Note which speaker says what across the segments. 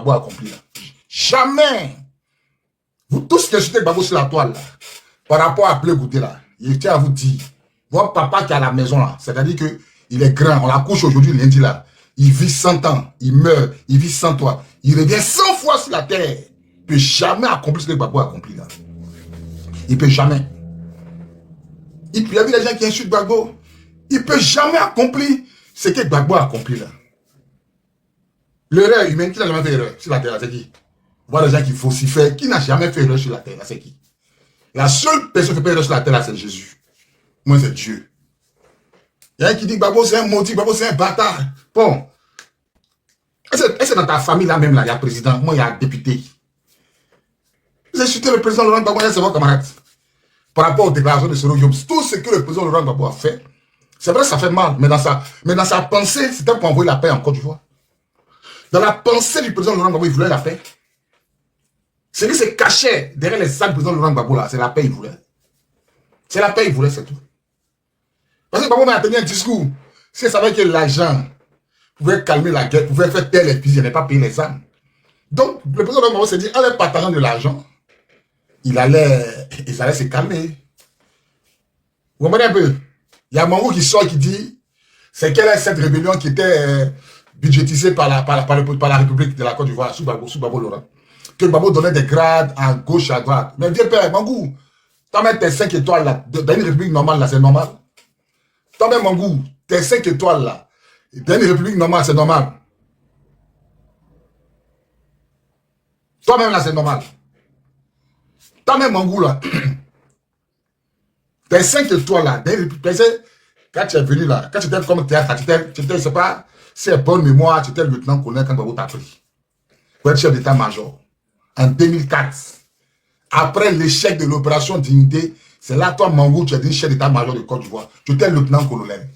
Speaker 1: Gbagbo a accompli là. Jamais. Vous tous qui insultez Gbagbo sur la toile là, par rapport à Blé Goudé là, je tiens à vous dire, votre papa qui est à la maison là, c'est-à-dire que il est grand, on l'accouche aujourd'hui lundi là, il vit 100 ans, il meurt, il vit 100 ans, il revient 100 fois sur la terre, il ne peut jamais accomplir ce que Gbagbo a accompli là. Il ne peut jamais. Il y a vu les gens qui insultent Gbagbo, il ne peut jamais accomplir ce que Gbagbo a accompli là. L'erreur humaine, qui n'a jamais fait erreur sur la terre, c'est qui? Voir les gens qui faussifient, qui n'a jamais fait erreur sur la terre, c'est qui? La seule personne qui fait erreur sur la terre, c'est Jésus. Moi, c'est Dieu. Il y a un qui dit Gbagbo, c'est un maudit, Gbagbo, c'est un bâtard. Bon. Est-ce que dans ta famille là même, là, il y a président, moi, il y a député. Vous insultez le président Laurent Gbagbo, c'est votre camarade. Par rapport aux déclarations de Soro Diop, tout ce que le président Laurent Gbagbo a fait, c'est vrai, ça fait mal, mais dans sa pensée, c'était pour envoyer la paix en Côte d'Ivoire. Dans la pensée du président Laurent Gbagbo, il voulait la paix. Ce qui se cachait derrière les sacs du président Laurent Gbagbo, là, c'est la paix qu'il voulait. C'est la paix qu'il voulait, c'est tout. Parce que Gbagbo m'a tenu un discours. Si elle savait que l'argent pouvait calmer la guerre, pouvait faire taire les fusils, il n'allait pas payer les armes. Donc, le président Laurent Gbagbo s'est dit, en leur partageant de l'argent, ils allaient se calmer. Vous comprenez un peu? Il y a Mangou qui sort et qui dit, c'est quelle est cette rébellion qui était budgétisée par la République de la Côte d'Ivoire, sous Gbagbo Laurent. Que Gbagbo donnait des grades à gauche, à droite. Mais vieux père, Mangou, t'as même tes 5 étoiles là, dans une république normale là, c'est normal. T'as même Mangou, tes 5 étoiles là, dans une république normale, c'est normal. Toi-même là, c'est normal. T'as même Mangou là, tes 5 étoiles là, quand tu es venu là, quand tu étais comme théâtre, tu étais, je sais pas, c'est bonne mémoire, tu étais le lieutenant-colonel quand Gbagbo t'a pris. Pour être chef d'état-major. En 2004, après l'échec de l'opération Dignité, c'est là, toi, Mangou, tu es devenu chef d'état-major de Côte d'Ivoire. Tu étais lieutenant-colonel.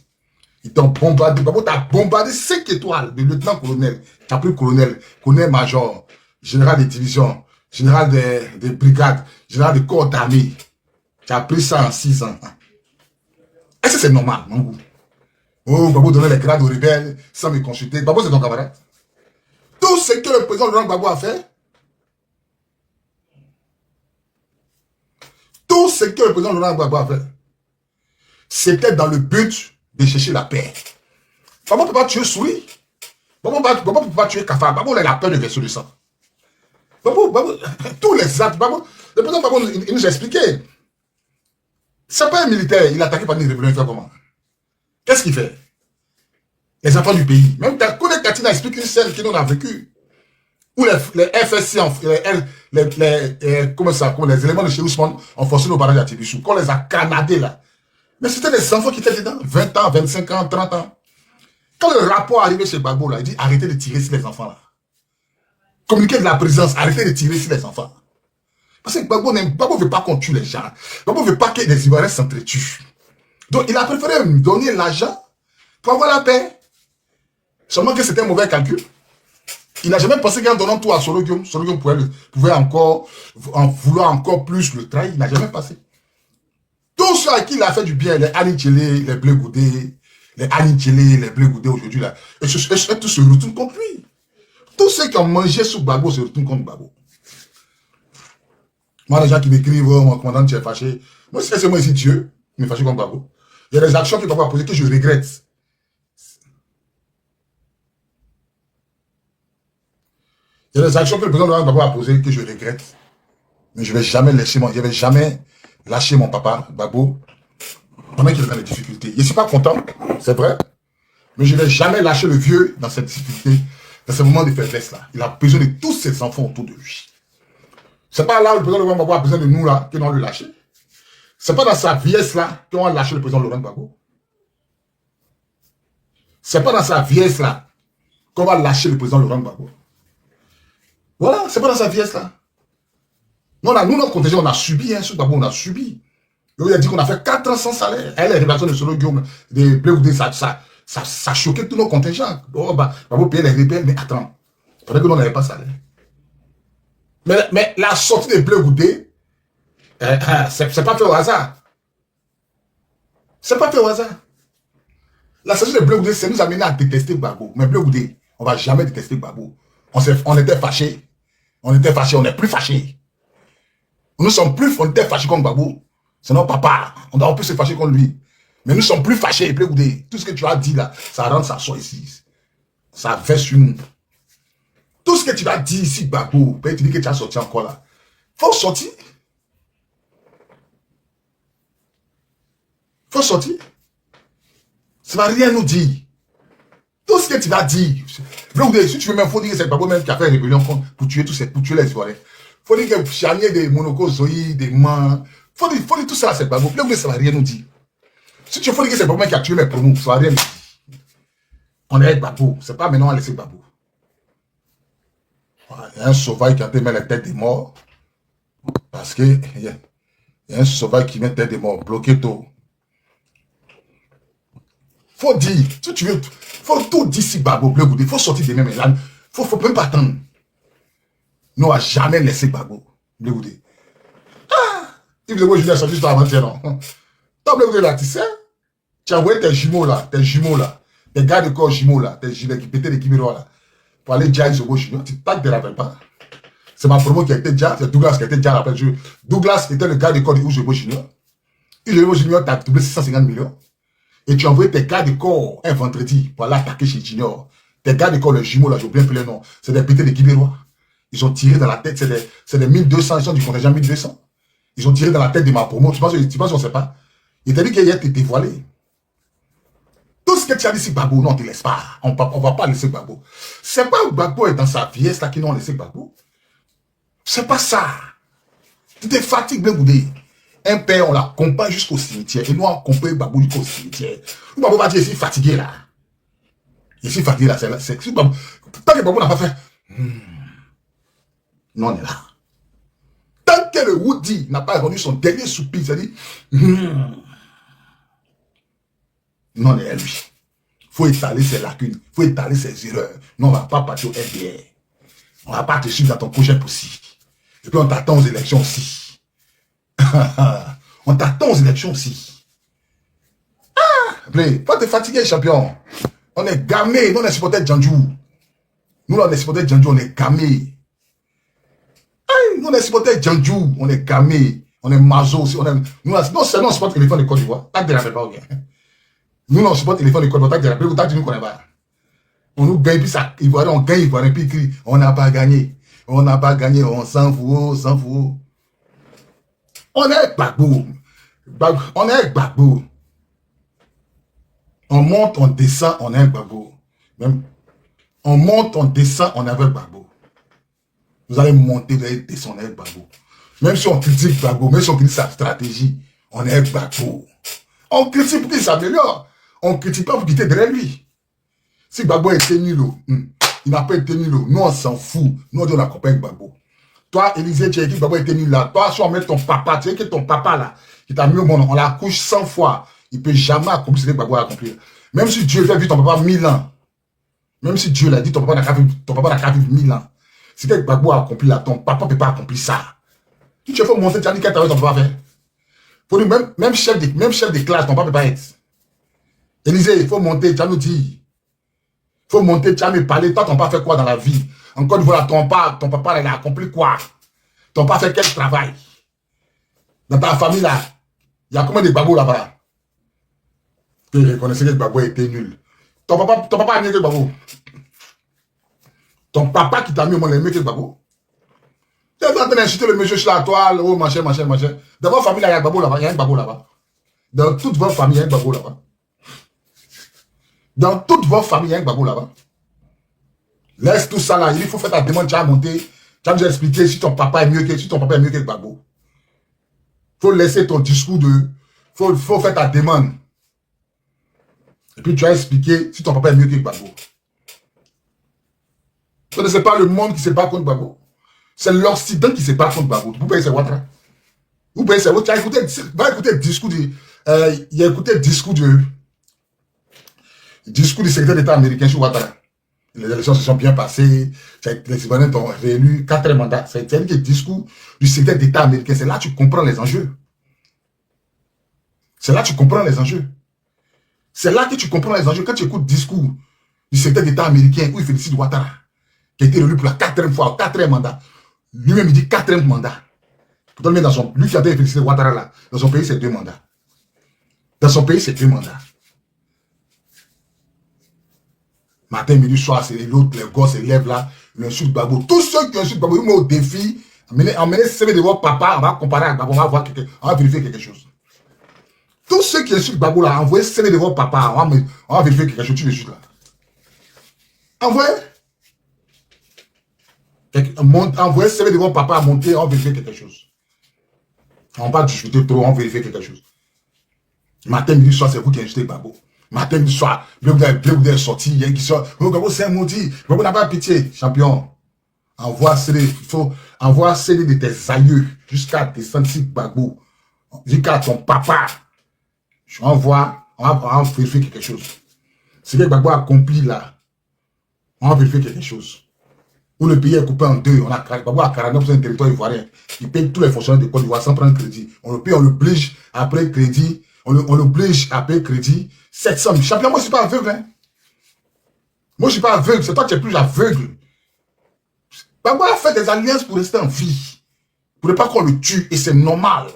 Speaker 1: Ils t'ont bombardé. Gbagbo t'a bombardé 5 étoiles de lieutenant-colonel. Tu as pris colonel-major, général de division, général de brigade, général de corps d'armée. Tu as pris ça en 6 ans. Est-ce que c'est normal, Mangou? Oh, Gbagbo donnait les grades aux rebelles sans me consulter. Gbagbo, c'est ton camarade. Tout ce que le président Laurent Gbagbo a fait, tout ce que le président Laurent Gbagbo a fait, c'était dans le but de chercher la paix. Gbagbo ne peut pas tuer souris. Gbagbo ne peut pas tuer cafard. Gbagbo a la peur de verser du sang. Gbagbo, tous les actes, le président Gbagbo, il nous a expliqué. C'est pas un militaire, il a attaqué par une rébellion, il fait comment? Qu'est-ce qu'il fait? Les enfants du pays. Même Kone Katina explique une scène que nous avons vécue. Où les FSC, les éléments de chez Ousmane ont forcé nos barrages à Tibissou. Qu'on les a canadés là. Mais c'était des enfants qui étaient dedans. 20 ans, 25 ans, 30 ans. Quand le rapport arrivait chez Gbagbo là, il dit arrêtez de tirer sur les enfants là. Communiquez de la présence, arrêtez de tirer sur les enfants. Parce que Gbagbo ne veut pas qu'on tue les gens. Gbagbo ne veut pas que les Ivoiriens s'entretuent. Donc il a préféré me donner l'argent pour avoir la paix. Seulement que c'était un mauvais calcul. Il n'a jamais pensé qu'en donnant tout à Soro Diop pouvait encore vouloir encore plus le trahir. Il n'a jamais passé. Tous ceux à qui il a fait du bien, les Anitchele, les Blé Goudé, les Anitchele, les Blé Goudé aujourd'hui là, et tous se retournent contre lui. Tous ceux qui ont mangé sous Gbagbo se retournent contre Gbagbo. Moi, les gens qui m'écrivent, oh, mon commandant, tu es fâché. Moi, c'est moi ici, Dieu, qui m'est fâché contre Gbagbo. Il y a des actions que Gbagbo a posées que je regrette. Il y a des actions que le président Laurent Gbagbo a posées que je regrette. Mais je ne vais jamais lâcher mon papa, Gbagbo, pendant qu'il est dans les difficultés. Je ne suis pas content, c'est vrai. Mais je ne vais jamais lâcher le vieux dans cette difficulté, dans ce moment de faiblesse-là. Il a besoin de tous ses enfants autour de lui. Ce n'est pas là où le président Laurent Gbagbo a besoin de nous là, que nous allons le lâcher. Ce n'est pas dans sa vieillesse-là qu'on va lâcher le président Laurent Gbagbo. Ce n'est pas dans sa vieillesse-là qu'on va lâcher le président Laurent Gbagbo. Voilà, c'est pas dans sa vieillesse là. Nous, notre contingent, on a subi, hein, sur Gbagbo, on a subi. Il a dit qu'on a fait 4 ans sans salaire. Elle, les révélations de Soro Guillaume, de Blé Goudé, ça choquait tous nos contingents. Oh, Gbagbo payait les rebelles, mais attends, pendant que nous n'avait pas salaire. Mais la sortie de Blé Goudé, c'est pas fait au hasard. C'est pas fait au hasard. La sortie de Blé Goudé, c'est nous amener à détester Gbagbo. Mais Blé Goudé, on va jamais détester Gbagbo. On était fâchés. On était fâchés, on n'est plus fâchés. Nous sommes plus, on était fâchés contre Gbagbo. C'est notre papa. On peut se fâcher contre lui. Mais nous sommes plus fâchés. Tout ce que tu as dit là, ça rentre, ça sort ici. Ça verse sur nous. Tout ce que tu as dit ici, Gbagbo, peut-être tu dis que tu as sorti encore là. Faut sortir. Faut sortir. Ça ne va rien nous dire. Tout ce que tu vas dire. Si tu veux même, il faut dire que c'est Gbagbo même qui a fait rébellion pour tuer les Ivoiriens. Il faut dire que Chanier des Monoko, Zoï, des mains. Il faut dire tout ça, c'est Gbagbo. Ça ne va rien nous dire. Si tu veux dire que c'est Gbagbo qui a tué mes promos, ça ne va rien nous dire. On est avec Gbagbo. Ce n'est pas maintenant à laisser Gbagbo. Il y a un sauvage qui a mis la tête des morts. Parce que il y a un sauvage qui met la tête des morts. Bloqué tout. Faut dire, si tu veux, faut tout dire si Gbagbo, il faut sortir des mêmes. Il faut même pas attendre. Nous, on n'a jamais laissé Gbagbo. Ah! Il veut que je l'ai sorti juste avant-hier, non? Toi, là, tu sais, tu as envoyé tes jumeaux là, tes gars de corps jumeaux là, tes gilets qui pétaient les Kimérois là, pour aller déjà au junior, tu ne te rappelles pas. C'est ma promo qui a été déjà, c'est Douglas qui a été déjà rappelé. Douglas était le gars de corps de Ujobo Junior. Ujobo Junior, tu as doublé 650 millions. Et tu as envoyé tes gars de corps un vendredi pour aller attaquer chez Junior. Tes gars de corps, les jumeaux, là, j'ai oublié un peu les noms. C'est des pétés de Kibérois. Ils ont tiré dans la tête, c'est des 1200, ils sont du contingent 1200. Ils ont tiré dans la tête de ma promo. Tu penses qu'on ne sait pas? Il t'a dit qu'il y a été dévoilé. Tout ce que tu as dit, c'est Gbagbo, non, on ne te laisse pas. On ne va pas laisser Gbagbo. C'est pas où Gbagbo est dans sa vieillesse là qui n'ont laissé Gbagbo. C'est pas ça. Tu te fatigues, bien goudé. Un père, on l'accompagne jusqu'au cimetière. Et nous, on accompagne Gbagbo jusqu'au cimetière. Gbagbo va dire, je suis fatigué là. Je suis fatigué là. Tant que Gbagbo n'a pas fait. Non, on est là. Tant que le Woody n'a pas rendu son dernier soupir, c'est-à-dire. Non, on est à lui. Il faut étaler ses lacunes. Il faut étaler ses erreurs. Non, on ne va pas partir au FDR. On ne va pas te suivre dans ton prochain possible. Et puis on t'attend aux élections aussi. On t'attend aux élections aussi. Pas te fatiguer, champion. On est gamé. Nous, on est supporter de Djandjou. Nous, on est supporter de Djandjou. On est gamé. Nous, on est supporter de Djandjou. On est gamé. On est mazo aussi. Non, c'est non, on supporte l'éléphant de Côte d'Ivoire. T'as de la pas bien. Nous, on supporte l'éléphant de Côte d'Ivoire. T'as dit nous qu'on est pas. On nous gagne, puis ça, Ivoirien, on gagne, Ivoirien, puis il crie, on n'a pas gagné. On n'a pas gagné, on s'en fout, on s'en fout. On est avec Gbagbo. On est avec Gbagbo. On monte, on descend, on est avec Gbagbo. Même, on monte, on descend, on est avec Gbagbo. Vous allez monter, vous allez descendre avec Gbagbo. Même si on critique Gbagbo, même si on critique sa stratégie, on est avec Gbagbo. On critique pour qu'il s'améliore. On ne critique pas pour quitter derrière lui. Si Gbagbo était nul, il n'a pas été nul. Nous, on s'en fout. Nous, on accompagne Gbagbo. Toi, Élisée, tu as dit que Gbagbo était nul là. Toi, si on met ton papa, tu sais que ton papa là, qui t'a mis au monde, on la couche 100 fois. Il ne peut jamais accomplir ce que Gbagbo a accompli. Même si Dieu a vu ton papa 1000 ans. Même si Dieu l'a dit, ton papa n'a qu'à vivre 1000 ans. Ce que Gbagbo a accompli là, ton papa ne peut pas accomplir ça. Si tu veux montrer, tu as dit qu'est-ce que ton papa fait. Pour nous, même chef de classe, ton papa ne peut pas être. Élisée, il faut monter, tu as nous dit. Il faut monter, tu as me parlé. Toi, ton papa fait quoi dans la vie? Encore une fois, ton papa, il a accompli quoi? Ton papa fait quel travail? Dans ta famille, là, il y a combien de Gbagbo là-bas? Tu reconnaissais que Gbagbo était nul. Ton papa a mieux que Gbagbo. Ton papa qui t'a mis au monde est mieux que Gbagbo. Tu es en train d'insulter le monsieur sur la toile, oh, machin. Dans votre famille, là, il y a Gbagbo là-bas. Il y a un Gbagbo là-bas. Dans toute votre famille, il y a un Gbagbo là-bas. Dans toute votre famille, il y a un Gbagbo là-bas. Laisse tout ça là. Il faut faire ta demande, tu as monté. Tu as nous expliqué si ton papa est mieux que Gbagbo. Il faut laisser ton discours de. Il faut faire ta demande. Et puis tu as expliqué si ton papa est mieux que Gbagbo. Ce n'est pas le monde qui se bat contre Gbagbo. C'est l'Occident qui se bat contre Gbagbo. Vous payez ces Ouattara. Vous payez ces Ouattara. Va écouter le discours du. Il a écouté le discours du secrétaire d'État américain sur Ouattara. Les élections se sont bien passées. Les Ivoiriens ont réélu 4 mandats. C'est le discours du secrétaire d'État américain. C'est là que tu comprends les enjeux. C'est là que tu comprends les enjeux. C'est là que tu comprends les enjeux. Quand tu écoutes le discours du secrétaire d'État américain où il félicite Ouattara. qui a été élu pour la 4e fois, 4e mandat. Lui-même, il dit 4e mandat. Pourtant, lui qui a été félicité Ouattara là, dans son pays, c'est 2 mandats. Dans son pays, c'est 2 mandats. Matin, midi, soir, c'est l'autre, les gosses se lèvent là, ils insultent Gbagbo. Tous ceux qui insultent Gbagbo, ils mettent au défi, emmenez CV de votre papa, on va comparer à Gbagbo, on va vérifier quelque chose. Tous ceux qui insultent Gbagbo là, envoyez CV de votre papa, on va vérifier quelque chose, tu le juste là. Envoyez CV de votre papa à monter, on va vérifier quelque chose. On va discuter trop, on va vérifier quelque chose. Matin, midi, soir, c'est vous qui insultez Gbagbo. Matin, midi, soir, vous êtes sorti, il y a qui sort. Gbagbo, c'est un maudit. Gbagbo n'a pas pitié, champion. Envoie CD de tes aïeux jusqu'à descendre sur Gbagbo. Jusqu'à ton papa. On va vérifier quelque chose. Ce que Gbagbo a accompli là, on va vérifier quelque chose. Où le pays est coupé en 2, Gbagbo a 49% du territoire ivoirien. Il paye tous les fonctionnaires de Côte d'Ivoire sans prendre crédit. On le paye, on l'oblige à payer crédit. On l'oblige à payer crédit. 700 000. Champion, moi je ne suis pas aveugle. Hein. Moi je ne suis pas aveugle. C'est toi qui es plus aveugle. Gbagbo a fait des alliances pour rester en vie. Pour ne pas qu'on le tue. Et c'est normal.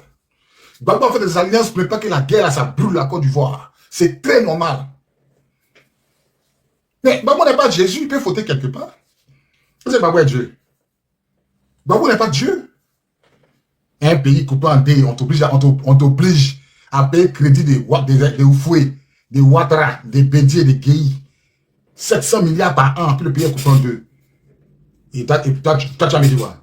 Speaker 1: Gbagbo a fait des alliances pour ne pas que la guerre, ça brûle la Côte d'Ivoire. C'est très normal. Mais Gbagbo n'est pas Jésus. Il peut fauter quelque part. Vous savez, Gbagbo est Dieu. Gbagbo n'est pas Dieu. Un pays coupé en 2, on t'oblige à payer crédit des Oufoué, des Ouattara, des Bédier, des Guéhi. 700 milliards par an, puis le pays est coupé en 2. Et toi, tu as mis quoi?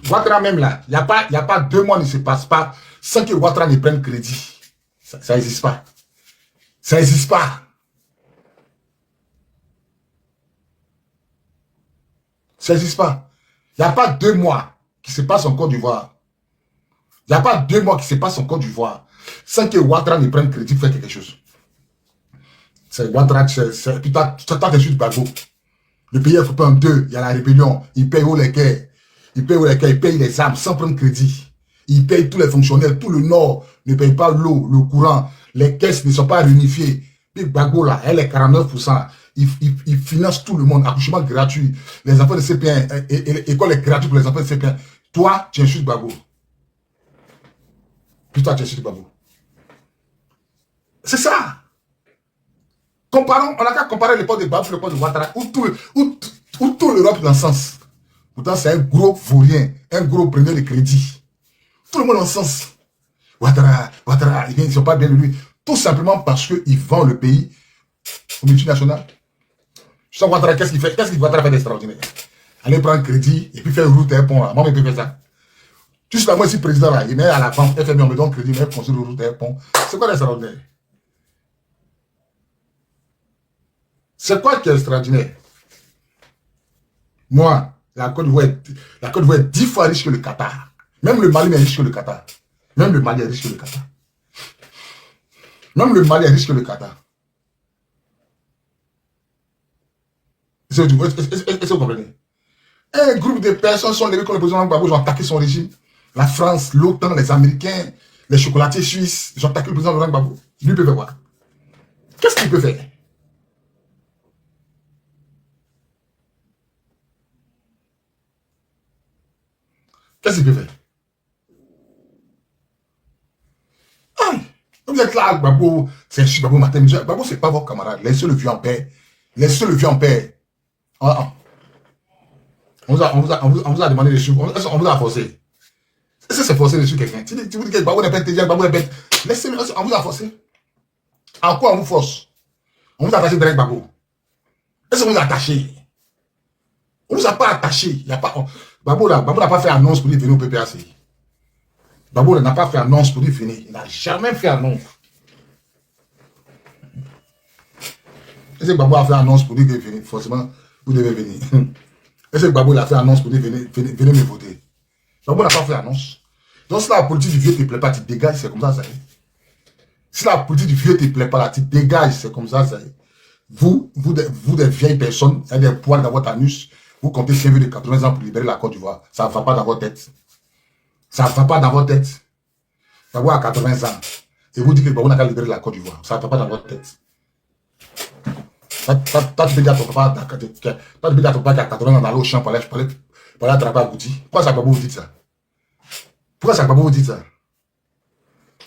Speaker 1: Ouattara même là, il n'y a pas 2 mois ne se passe pas sans que Ouattara ne prenne crédit. Ça n'existe pas. Ça n'existe pas. Ça n'existe pas. Il n'y a pas 2 mois qui se passent en Côte d'Ivoire. Il n'y a pas 2 mois qui se passent en Côte d'Ivoire sans que Ouattara ne prenne crédit pour faire quelque chose. C'est Ouattara, puis toi, tu es Gbagbo. Le pays est coupé en 2, il y a la rébellion, il paye les quais, il paye les armes sans prendre crédit. Il paye tous les fonctionnaires, tout le Nord ne paye pas l'eau, le courant, les caisses ne sont pas réunifiées. Puis Gbagbo là, elle est 49%. Il finance tout le monde, accouchement gratuit, les enfants de CP1, l'école est gratuite pour les enfants de CP1. Toi, tu insultes Gbagbo. Puis toi, tu insultes Gbagbo. C'est ça. Comparons, on n'a qu'à comparer l'époque de Gbagbo et l'époque de Ouattara, où tout l'Europe dans le sens. Pourtant, c'est un gros vaurien, un gros preneur de crédit. Tout le monde en sens. Ouattara, ils ne sont pas bien de lui. Tout simplement parce qu'ils vendent le pays aux multinationales. Je sens Ouattara, qu'est-ce qu'il fait? Qu'est-ce qu'il Ouattara fait d'extraordinaire? Aller prendre crédit et puis faire une route et un pont là. Moi, je peux faire ça. Juste là, moi, ici, président là, il met à la banque, FMI, on me donne crédit, il met construire une route et un pont. C'est quoi d'extraordinaire? C'est quoi qui est extraordinaire? Moi, la Côte d'Ivoire est 10 fois riche que le Qatar. Même le Mali est riche que le Qatar. Même le Mali est riche que le Qatar. Même le Mali est riche que le Qatar. Est-ce que vous comprenez? Un groupe de personnes sont levées contre le président Gbagbo, ils ont attaqué son régime. La France, l'OTAN, les Américains, les chocolatiers suisses, ils ont attaqué le président Gbagbo. Lui peut faire quoi? Qu'est-ce qu'il peut faire? Qu'est-ce qu'il peut faire? Ah, vous êtes là, Gbagbo, c'est Gbagbo matin, Gbagbo, c'est pas vos camarades. Laissez le vieux en paix. Laissez le vieux en paix. On vous a demandé des choses, on vous a forcé. Est-ce que c'est forcé dessus quelqu'un? Tu vous dis que Gbagbo n'est pas intelligent, Gbagbo n'est pas... Laissez-le, on vous a forcé. En quoi on vous force? On vous a attaché derrière Gbagbo. Est-ce qu'on vous a attaché? On ne vous a pas attaché. Il y a pas... Gbagbo n'a pas fait annonce pour dire venir au PPAC. Gbagbo n'a pas fait annonce pour dire venir. Il n'a jamais fait annonce. Est-ce que Gbagbo a fait annonce pour dire que venir? Forcément, vous devez venir. Est-ce que Gbagbo a fait annonce pour dire venez me voter? Gbagbo n'a pas fait annonce. Donc si la politique du vieux ne te plaît pas, tu dégages, c'est comme ça, ça y est. Si la politique du vieux ne te plaît pas, là, tu dégages, c'est comme ça, ça y est. Vous des vieilles personnes, il y a des poils dans votre anus, vous comptez 5 vieux de 80 ans pour libérer la Côte d'Ivoire. Ça ne va pas dans votre tête. Ça ne va pas dans votre tête. Gbagbo a 80 ans. Et vous dites que Gbagbo n'a qu'à libérer la Côte d'Ivoire. Ça ne va pas dans votre tête. Toi, tu peux dire à ton papa, toi, tu peux dire à ton papa qui a 80 ans d'aller au champ pour aller attraper Agouti. Pourquoi ça Gbagbo vous dites ça? Pourquoi ça Gbagbo vous dites ça?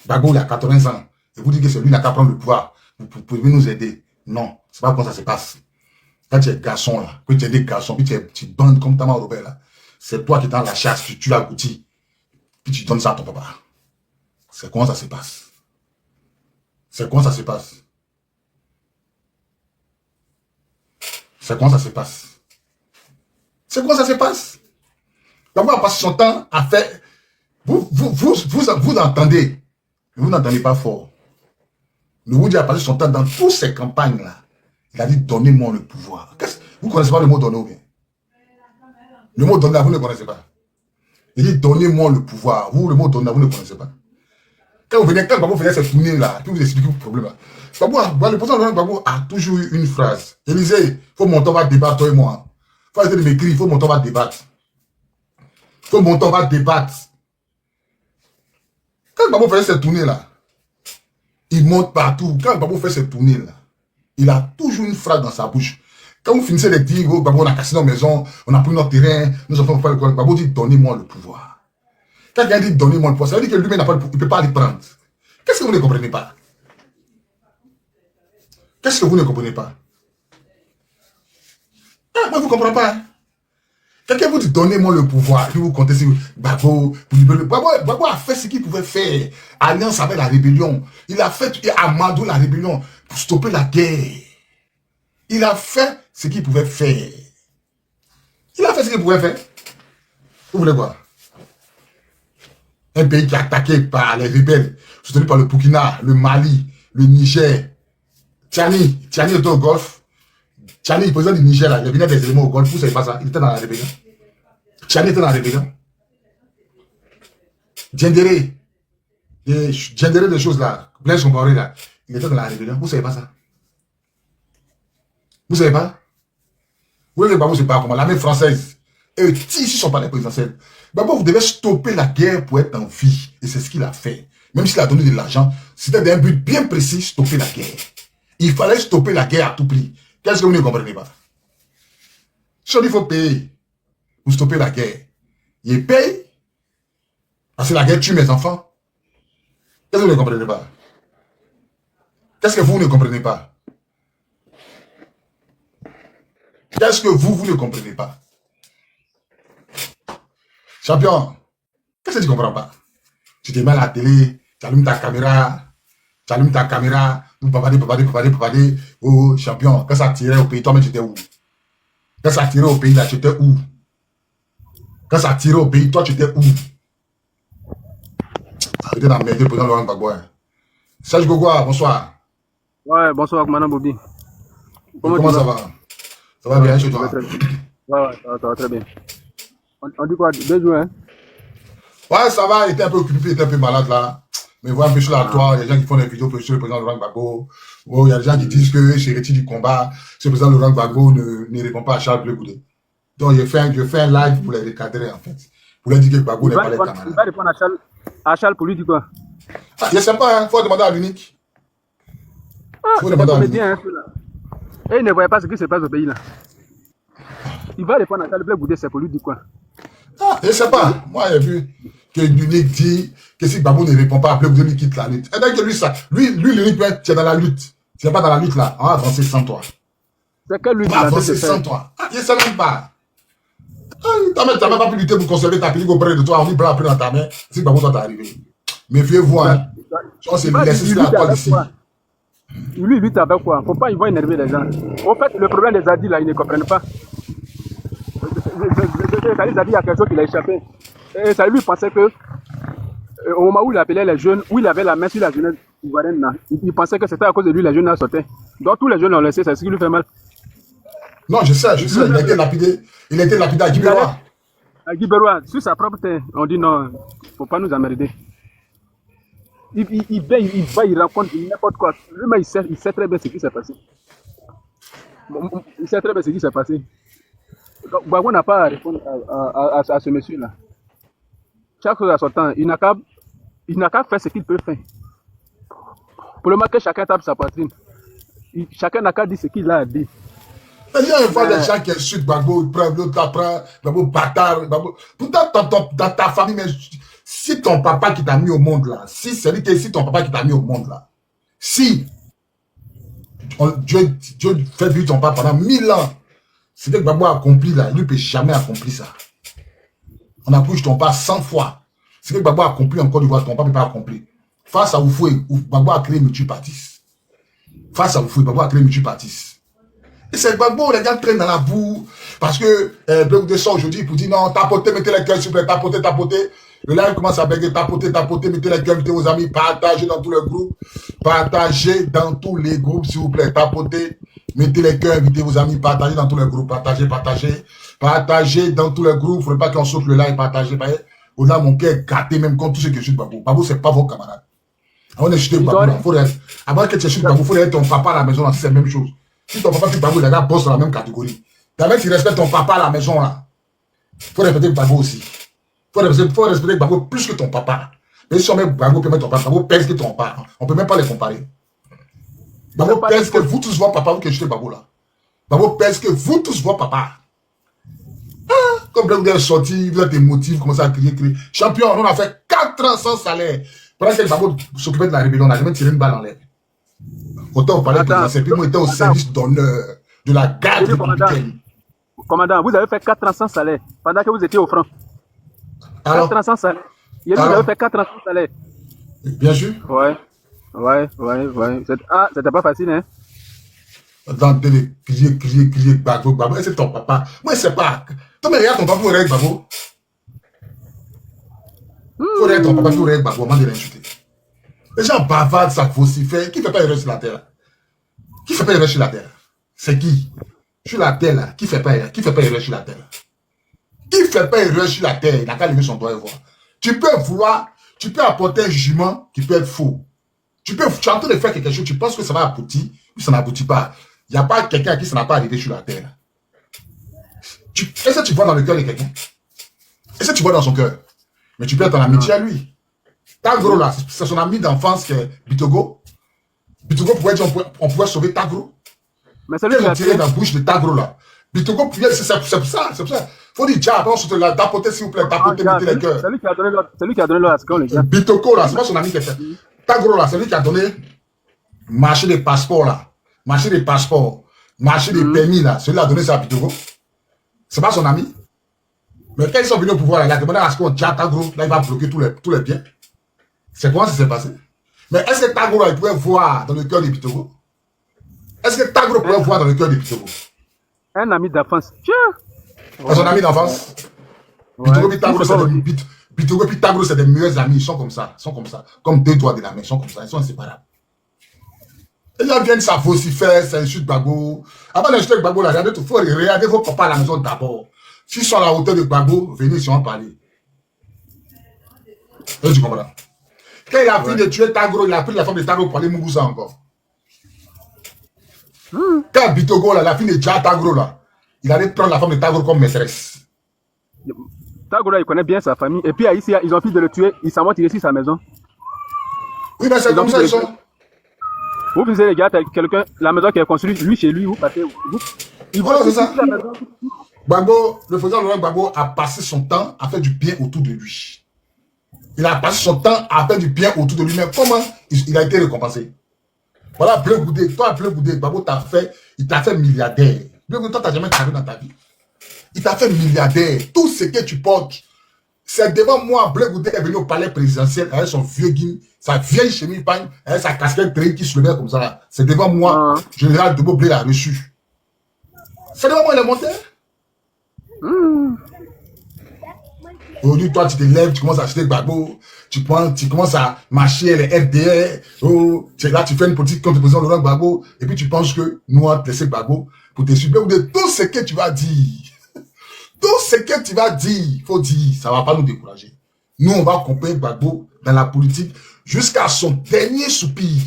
Speaker 1: Gbagbo, il a 80 ans. Et vous dites que c'est lui qui a qu'à prendre le pouvoir. Vous pouvez nous aider. Non, c'est pas comme ça se passe. Quand tu es garçon, là, que tu es des garçons, puis tu bandes comme Tama Robert, là, c'est toi qui es dans la chasse, tu tues Agouti, puis tu donnes ça à ton papa. C'est comment ça se passe? C'est comment ça se passe? C'est comment ça se passe? C'est comment ça se passe? Gbagbo a passé son temps à faire... Vous entendez, mais vous n'entendez pas fort. Le Woudi a passé son temps dans toutes ces campagnes-là. Il a dit, donnez-moi le pouvoir. Vous ne connaissez pas le mot donner ou bien? Le mot donner, vous ne connaissez pas. Il dit, donnez-moi le pouvoir. Vous, le mot donner, vous ne connaissez pas. Quand Gbagbo faisait cette tournée-là, puis vous expliquez le problème. Le président Laurent Gbagbo a toujours eu une phrase. Élisée, il faut monter, on va débattre, toi et moi. Il faut arrêter de m'écrire, il faut monter, on va débattre. Il faut monter, on va débattre. Quand Gbagbo faisait cette tournée-là, il monte partout. Quand Gbagbo fait cette tournée-là, il a toujours une phrase dans sa bouche. Quand vous finissez de dire, oh, Gbagbo, on a cassé nos maisons, on a pris notre terrain, nous avons fait le quoi, Gbagbo dit, donnez-moi le pouvoir. Quand quelqu'un dit, donnez-moi le pouvoir, ça veut dire que lui-même il ne peut pas le prendre. Qu'est-ce que vous ne comprenez pas? Qu'est-ce que vous ne comprenez pas? Ah, moi, vous ne comprenez pas. Quelqu'un vous dit, donnez-moi le pouvoir. Puis vous comptez sur Gbagbo. Gbagbo a fait ce qu'il pouvait faire. Alliance avec la rébellion. Il a fait Amadou la rébellion pour stopper la guerre. Il a fait ce qu'il pouvait faire. Il a fait ce qu'il pouvait faire. Vous voulez voir? Un pays qui est attaqué par les rebelles, soutenu par le Burkina, le Mali, le Niger. Tchani était au Golfe. Tchani, le président du Niger, là, il venait des éléments au Golfe. Vous ne savez pas ça? Il était dans la rébellion. Tchani était dans la rébellion. Djendéré des choses là. Blaise Compaoré là. Il était dans la rébellion. Vous ne savez pas ça? Vous ne savez pas? Vous ne savez pas comment l'armée française est ici sur son palais présidentiel. D'abord, vous devez stopper la guerre pour être en vie. Et c'est ce qu'il a fait. Même s'il a donné de l'argent, c'était d'un but bien précis, stopper la guerre. Il fallait stopper la guerre à tout prix. Qu'est-ce que vous ne comprenez pas? Si on dit qu'il faut payer pour stopper la guerre, il paye parce que la guerre tue mes enfants. Qu'est-ce que vous ne comprenez pas? Qu'est-ce que vous ne comprenez pas? Qu'est-ce que vous ne comprenez pas? Champion, qu'est-ce que tu ne comprends pas? Tu te mets à la télé, tu allumes ta caméra, vous papardez. Oh, champion, quand ça tirait au pays, toi-même, tu étais où? Quand ça tirait au pays, là, tu étais où? Quand ça tirait au pays, toi, tu étais où? Arrêtez d'emmerder le président Laurent Gbagbo. Serge Gogoa, bonsoir.
Speaker 2: Ouais, bonsoir, Madame Bobby.
Speaker 1: Comment ça va? Ça va bien chez toi?
Speaker 2: Ouais, ça va très bien. On dit quoi? 2 jours, hein?
Speaker 1: Ouais, ça va, il était un peu occupé, il était un peu malade là. Mais voilà, un peu sur la toile, il y a des gens qui font des vidéos sur le président Laurent Gbagbo. Oh, il y a des gens qui disent que c'est retiré du combat. Ce président Laurent Gbagbo ne répond pas à Charles Blé Goudé. Donc, je fais un live pour les recadrer en fait. Pour leur dire que Gbagbo n'est pas les camarades.
Speaker 2: Il va répondre à Charles pour lui dire quoi?
Speaker 1: Ah, je ne sais pas, il faut demander à l'unique.
Speaker 2: Faut demander à l'unique. Et il ne voyait pas ce qui se passe au pays là. Il va répondre à Charles Blé Goudé, c'est pour lui dire quoi?
Speaker 1: Ah, je ne sais pas. Moi, j'ai vu que l'unique dit que si Gbagbo ne répond pas, Blé Goudé lui quitte la lutte. Et donc, lui, l'unique, tu es dans la lutte. Tu n'es pas dans la lutte là. On va avancer sans toi.
Speaker 2: C'est que lui,
Speaker 1: on va avancer sans toi. Ah, je ne sais même pas. Tu n'as même pas pu lutter pour conserver ta pilule auprès de toi. On dit blanc après dans ta main. Si Gbagbo toi t'es arrivé. Méfiez-vous, hein. C'est l'exercice à toi ici.
Speaker 2: Lui, il lutte avec quoi? Faut pas, il va énerver les gens. En fait, le problème des Zadis là, ils ne comprennent pas. Les Zadis, il y a quelque chose qui l'a échappé. Et ça lui pensait que, au moment où il appelait les jeunes, où il avait la main sur la jeunesse ivoirienne, il pensait que c'était à cause de lui les jeunes sautaient. Donc tous les jeunes l'ont laissé, c'est ce qui lui fait mal.
Speaker 1: Non, je sais. Il a été lapidé. Il a été lapidé à Guibérois.
Speaker 2: À Guibérois, sur sa propre terre. On dit non, il ne faut pas nous emmerder. Il rencontre n'importe quoi. Lui-même, il sait très bien ce qui s'est passé. Il sait très bien ce qui s'est passé. Donc, Gbagbo n'a pas à répondre à ce monsieur-là. Chaque chose à son temps, il n'a qu'à faire ce qu'il peut faire. Pour le moment que chacun tape sa poitrine. chacun n'a qu'à dire ce qu'il a à dire.
Speaker 1: Il y a une fois des gens qui insultent Gbagbo, ils prennent l'autre après, Gbagbo bâtard, Gbagbo. Pourtant, dans ta famille, mais si ton papa qui t'a mis au monde là, si ton papa qui t'a mis au monde là, si Dieu fait vivre ton papa pendant 1000 ans, c'est que Gbagbo a accompli là, lui ne peut jamais accomplir ça. On accouche ton papa 100 fois. C'est que Gbagbo a accompli encore, ton papa ne peut pas accomplir. Face à Oufoué, Gbagbo a créé multipartis. Face à Oufoué, Gbagbo a créé multipartis. Et c'est Gbagbo, les gars traînent dans la boue. Parce que Bleu de ça aujourd'hui pour dire non, tapotez, mettez les cœurs, s'il vous plaît, tapotez, tapotez. Le live commence à bégayer, tapotez, tapotez, mettez les cœurs, invitez vos amis, partagez dans tous les groupes. Partagez dans tous les groupes, s'il vous plaît, tapotez, mettez les cœurs, invitez vos amis, partagez dans tous les groupes, partagez, partagez. Partagez dans tous les groupes, il ne faudrait pas qu'on saute le live, partagez. Au-delà, mon cœur est gâté, même contre tout ce que je suis de Gbagbo. Gbagbo, ce n'est pas vos camarades. Avant de jeter Gbagbo, avant que tu chutes Gbagbo, il faut être ton papa à la maison, c'est la même chose. Si ton papa fait Gbagbo, les gars bossent dans la même catégorie. T'as tu respectes ton papa à la maison là. Faut respecter Gbagbo aussi. Faut respecter Gbagbo plus que ton papa. Mais si on met Gbagbo, peut mettre ton papa, Gbagbo pèse que ton papa. On peut même pas les comparer. Gbagbo pèse que vous tous vos papas, vous qui jetez Gbagbo là. Gbagbo pèse que vous tous vos papas. Ah, comme vous êtes sorti, vous êtes émotif, vous commencez à crier. Champion, on a fait 4 ans sans salaire. Pendant que Gbagbo s'occupait de la rébellion, on n'a jamais tiré une balle en l'air. Autant on parlait de c'est puis moi, j'étais au service d'honneur de la garde républicaine.
Speaker 2: Commandant, vous avez fait 4 ans sans salaire pendant que vous étiez au front.
Speaker 1: 4
Speaker 2: ans sans salaire. Vous avez fait 4 ans sans salaire.
Speaker 1: Bien sûr.
Speaker 2: Ouais. C'était pas facile, hein?
Speaker 1: Dans télé, crier, Gbagbo. C'est ton papa. Moi, c'est pas. Toi, mais regarde ton papa, il Gbagbo. Faut regarder ton papa, il regarde Gbagbo, avant de l'insulter. Les gens bavardent, ça vocifère. Qui ne fait pas erreur sur la terre? Qui ne fait pas erreur sur la terre? C'est qui? Sur la terre, là. Qui ne fait pas erreur sur la terre? Qui ne fait pas erreur sur la terre? Il n'a qu'à lever son doigt et voir. Tu peux apporter un jugement qui peut être faux. Tu es en train de faire quelque chose, tu penses que ça va aboutir, puis ça n'aboutit pas. Il n'y a pas quelqu'un à qui ça n'a pas arrivé sur la terre. Est-ce que tu vois dans le cœur de quelqu'un? Est-ce que tu vois dans son cœur? Mais tu peux être en amitié à lui. Tagro, là, c'est son ami d'enfance qui est Bitogo. Bitogo pouvait dire on pouvait sauver Tagro.
Speaker 2: Mais c'est lui qui a
Speaker 1: tiré dans la bouche de Tagro, là. Bitogo, c'est pour ça. Faut dire, tiens, après on se la tapoter, s'il vous plaît, tapoter, mettez les cœurs.
Speaker 2: C'est lui qui a donné l'ordre à ce qu'on les gars.
Speaker 1: Bitogo, là, c'est pas son ami qui a fait. Tagro, là, c'est lui qui a donné marché des passeports, là. Marché des permis, là. Celui-là a donné ça à Bitogo. C'est pas son ami. Mais quand ils sont venus au pouvoir, là, il a demandé à ce qu'on tient Tagro, là, il va bloquer tous les biens. C'est comment ça s'est passé? Mais est-ce que Tagro, il pouvait voir dans le cœur de Bitogo? Est-ce que Tagro pouvait voir dans le cœur de Bitogo?
Speaker 2: Un ami d'enfance.
Speaker 1: C'est son ami d'enfance. Bitogo et Tagro, c'est des meilleurs amis. Ils sont comme ça. Comme deux doigts de la main. Ils sont comme ça. Ils sont inséparables. Et là, viennent ça vocifère, ça insulte Gbagbo. Avant d'insulter Gbagbo, il faut regarder vos papas à la maison d'abord. S'ils sont à la hauteur de Gbagbo, venez si on en parler. Tu comprends? Quand il a fini de tuer Tagro, il a pris la femme de Tagro pour aller Mugusa encore. Quand Bitogo, là, la fille de Tagro, là, il allait prendre la femme de Tagro comme maîtresse.
Speaker 2: Tagro, là, il connaît bien sa famille. Et puis, ici, ils ont fini de le tuer. Ils s'en vont tirer sur sa maison.
Speaker 1: Oui, mais c'est comme ça, ils sont.
Speaker 2: Vous visez les gars, quelqu'un, la maison qui est construite, lui, chez lui, vous passez.
Speaker 1: Voilà, c'est ça. Gbagbo, le président Laurent Gbagbo a passé son temps à faire du bien autour de lui. Il a passé son temps à faire du bien autour de lui. Mais comment il a été récompensé? Voilà, Bleu Goudé. Toi, Bleu Goudé, Gbagbo il t'a fait milliardaire. Bleu Goudé, toi, t'as jamais travaillé dans ta vie. Il t'a fait milliardaire. Tout ce que tu portes, c'est devant moi. Bleu Goudé est venu au palais présidentiel avec son vieux guin, sa vieille chemise pagne, avec sa casquette grise qui se levait comme ça. C'est devant moi. Général Debo Blé l'a reçu. C'est devant moi, il est monté. Aujourd'hui, toi, tu te lèves, tu commences à acheter Gbagbo, tu commences à marcher les FDR, là, tu fais une politique contre le président Laurent Gbagbo, et puis tu penses que nous, on va te laisser Gbagbo pour te suivre. De tout ce que tu vas dire, faut dire, ça ne va pas nous décourager. Nous, on va accompagner Gbagbo dans la politique jusqu'à son dernier soupir.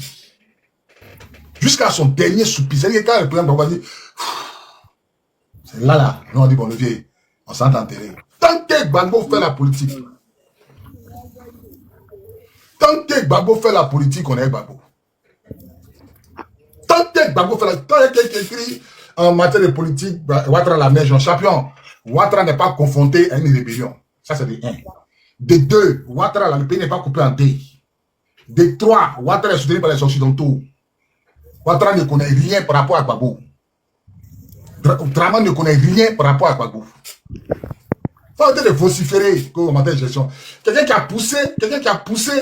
Speaker 1: C'est-à-dire que quand le président Gbagbo va dire, c'est là, nous on dit, bon, le vieux, on s'entend enterrer. Tant que Gbagbo fait la politique, on est Gbagbo. Tant que que Gbagbo fait là, quand il y a quelqu'un qui écrit en matière de politique, Ouattara la neige, champion, Ouattara n'est pas confronté à une rébellion. Ça, c'est de 1. De 2, Ouattara, le pays n'est pas coupé en deux. De 3, Ouattara est soutenu par les Occidentaux. Ouattara ne connaît rien par rapport à Gbagbo. Draman ne connaît rien par rapport à Gbagbo. Il faut arrêter de vociférer en matière de gestion. Quelqu'un qui a poussé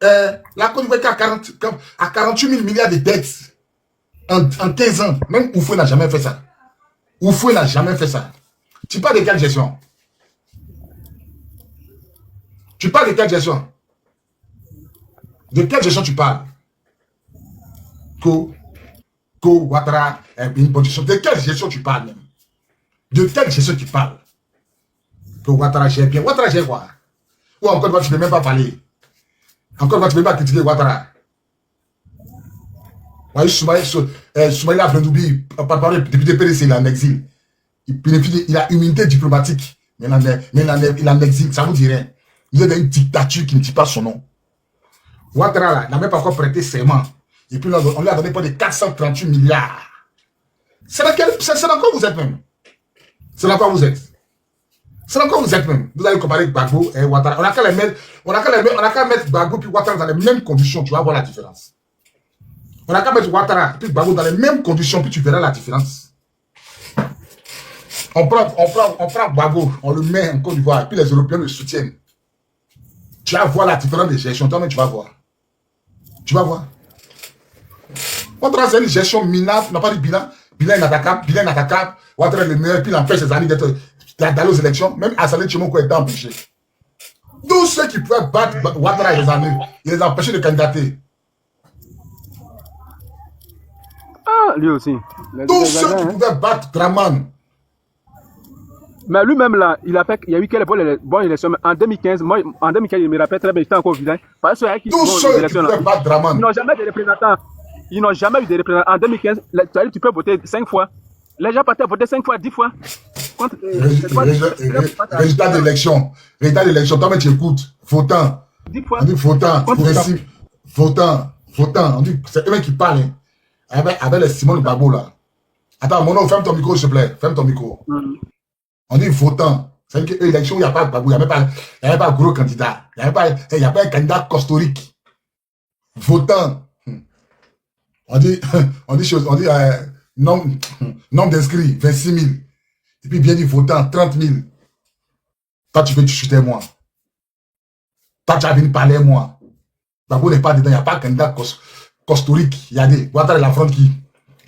Speaker 1: la Côte d'Ivoire à 48 000 milliards de dettes en 15 ans. Même Oufoué n'a jamais fait ça. Oufoué n'a jamais fait ça. Tu parles de quelle gestion? Tu parles de quelle gestion? De quelle gestion tu parles? Ouattara, une position. De quelle gestion tu parles même? De quelle gestion tu parles? Que Ouattara gère bien. Ouattara gère quoi? Ou encore une fois, tu ne peux même pas parler. Encore une fois, tu ne peux pas critiquer Ouattara. Soumaïla Brendoubi, député PDC, il est en exil. Il a immunité diplomatique. Mais il est en exil. Ça vous dit rien. Il est dans une dictature qui ne dit pas son nom. Ouattara n'a même pas encore prêté serment. Et puis on lui a donné pas de 438 milliards. C'est dans quoi vous êtes même? C'est dans quoi vous êtes? C'est dans quoi vous êtes même? Vous allez comparer Gbagbo et Ouattara. On n'a qu'à mettre Gbagbo puis Ouattara dans les mêmes conditions, tu vas voir la différence. On n'a qu'à mettre Ouattara puis Gbagbo dans les mêmes conditions, puis tu verras la différence. On prend Gbagbo, on le met en Côte d'Ivoire, et puis les Européens le soutiennent. Tu vas voir la différence de gestion, toi-même tu vas voir. Tu vas voir. Ouattara, c'est une gestion minable, n'a pas de bilan. Bilan inattaquable. Ouattara est le meilleur, puis il empêche ses amis d'aller aux élections. Même Assalé Tchimoko est empêché. Tous ceux qui pouvaient battre Ouattara et les années, ils les empêchaient de candidater.
Speaker 2: Ah, lui aussi.
Speaker 1: Tous ceux qui pouvaient battre Draman.
Speaker 2: Mais lui-même, là, il y a eu quelques bonnes élections. En 2015, moi, en 2015, il me rappelle très bien, j'étais encore village.
Speaker 1: Tous ceux qui pouvaient battre Draman.
Speaker 2: Ils n'ont jamais de représentants. Ils n'ont jamais eu de représentants. En 2015, tu peux voter 5 fois. Les gens partaient voter 5 fois, 10 fois.
Speaker 1: Résultat d'élection. Résultat d'élection. Toi, tu écoutes. Votant.
Speaker 2: 10 fois.
Speaker 1: On dit votant. Votant. On dit, c'est eux qui parlent. Avec les Simone Gbagbo, là. Attends, mon nom, ferme ton micro, s'il te plaît. Ferme ton micro. On dit votant. C'est-à-dire que l'élection, il n'y a pas de Gbagbo. Il n'y avait pas de gros candidat. Il n'y a pas un candidat costorique. Votant. On dit nombre d'inscrits, 26 000. Et puis bien dit votant, 30 000. Toi, tu veux chuter moi. Toi, tu as venu parler moi. Gbagbo n'est pas dedans, il n'y a pas de candidat costorique. Il y a des. Ouattara la fronte qui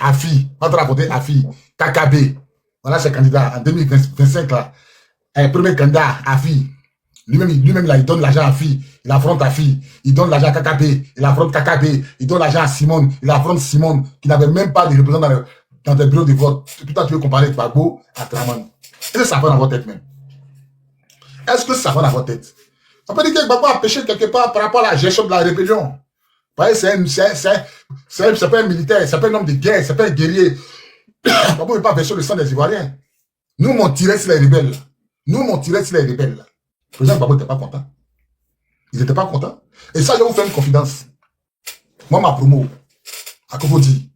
Speaker 1: AFI. Ouattara a voté AFI. KKB. Voilà ces candidats. En 2025, là. Premier candidat AFI. Lui-même, là, il donne l'argent à FI, il affronte AFI, il donne l'argent à KKB, il affronte KKB, il donne l'argent à Simone, il affronte Simone, qui n'avait même pas de représentants dans des bureaux de vote. Putain, tu veux comparer Gbagbo à Draman. Est-ce que ça va dans votre tête même? Est-ce que ça va dans votre tête? On peut dire que Gbagbo a péché quelque part par rapport à la gestion de la rébellion. C'est pas un militaire, c'est pas un homme de guerre, c'est pas un guerrier. Gbagbo n'est pas verser le sang des Ivoiriens. Nous, on tirait sur les rebelles. Le président Gbagbo n'était pas content. Ils n'étaient pas contents. Et ça, je vais vous faire une confidence. Moi, ma à Kofodi,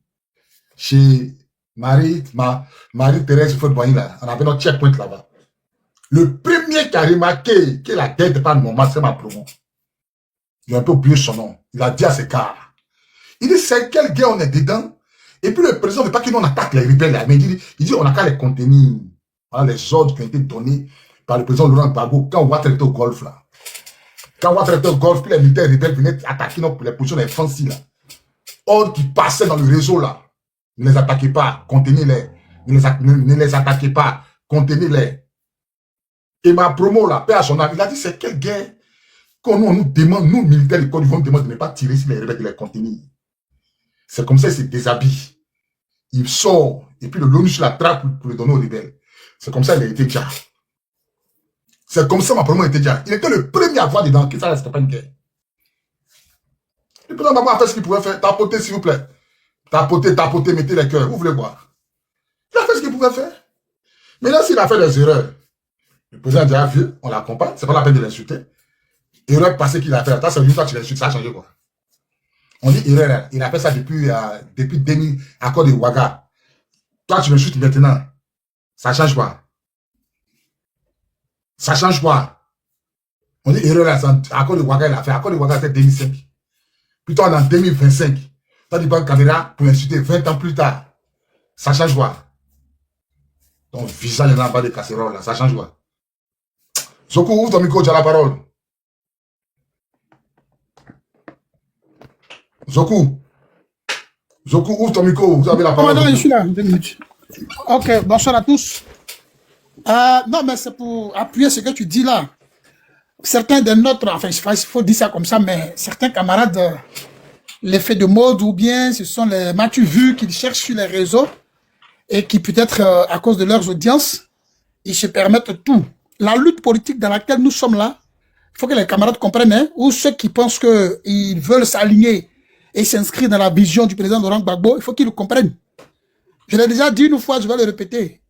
Speaker 1: chez Marie-Thérèse Fodboigny, là, on avait notre checkpoint là-bas. Le premier qui a remarqué que la guerre n'était pas normale, c'est ma promo. Il a un peu oublié son nom. Il a dit à ses gars. Il dit, c'est quelle guerre on est dedans? Et puis le président ne veut pas que nous on attaque les rebelles là. Mais il dit, on n'a qu'à les contenir. Voilà les ordres qui ont été donnés par le président Laurent Gbagbo quand Ouattara était au golf là. Quand Ouattara était au golf, puis les militaires rebelles venaient attaquer les positions des Fancy là. Ordres qui passaient dans le réseau là. Ne les attaquez pas, contenez-les. Ne les attaquez pas, contenez-les. Et ma promo là, paix à son âme, il a dit, c'est quelle guerre qu'on nous demande, nous militaires de Côte d'Ivoire, nous demande de ne pas tirer sur les rebelles, de les contenir. C'est comme ça qu'il se déshabille. Il sort, et puis le l'ONU sur la trappe pour le donner aux rebelles. C'est comme ça qu'il a été déjà. C'est comme ça ma promo était déjà. Il était le premier à voir dedans que ça c'était pas une guerre. Le président Gbagbo a fait ce qu'il pouvait faire. Tapoter, s'il vous plaît. Tapoter, mettez les cœurs. Vous voulez voir? Il a fait ce qu'il pouvait faire. Maintenant, s'il a fait des erreurs, le président a déjà vu, on l'accompagne, c'est pas la peine de l'insulter. Erreur passée qu'il a fait. Attends, c'est lui, toi, tu l'insultes, ça a changé quoi? On dit erreur. Il a fait ça depuis 2000, accord de Ouaga. Toi, tu me chutes maintenant. Ça change quoi? Ça change quoi? On dit erreur, accord de Ouaga, il a fait. Accord de Ouaga, c'était 2005. Puis toi, en 2025, toi, tu prends caméra pour insulter 20 ans plus tard. Ça change quoi? Ton visage est en bas de casserole, là. Ça change quoi? Zoku, ouvre ton micro, tu as la parole. Zoku, ouvre ton micro, vous avez la parole.
Speaker 3: Non, je suis là, 2 minutes. Ok, bonsoir à tous. Non, mais c'est pour appuyer ce que tu dis là. Certains de notre, enfin, il faut dire ça comme ça, mais certains camarades, l'effet de mode ou bien ce sont les m'as-tu vu qu'ils cherchent sur les réseaux et qui peut-être, à cause de leurs audiences, ils se permettent tout. La lutte politique dans laquelle nous sommes là, il faut que les camarades comprennent, hein, ou ceux qui pensent qu'ils veulent s'aligner et s'inscrire dans la vision du président Laurent Gbagbo, il faut qu'ils le comprennent. Je l'ai déjà dit une fois, je vais le répéter.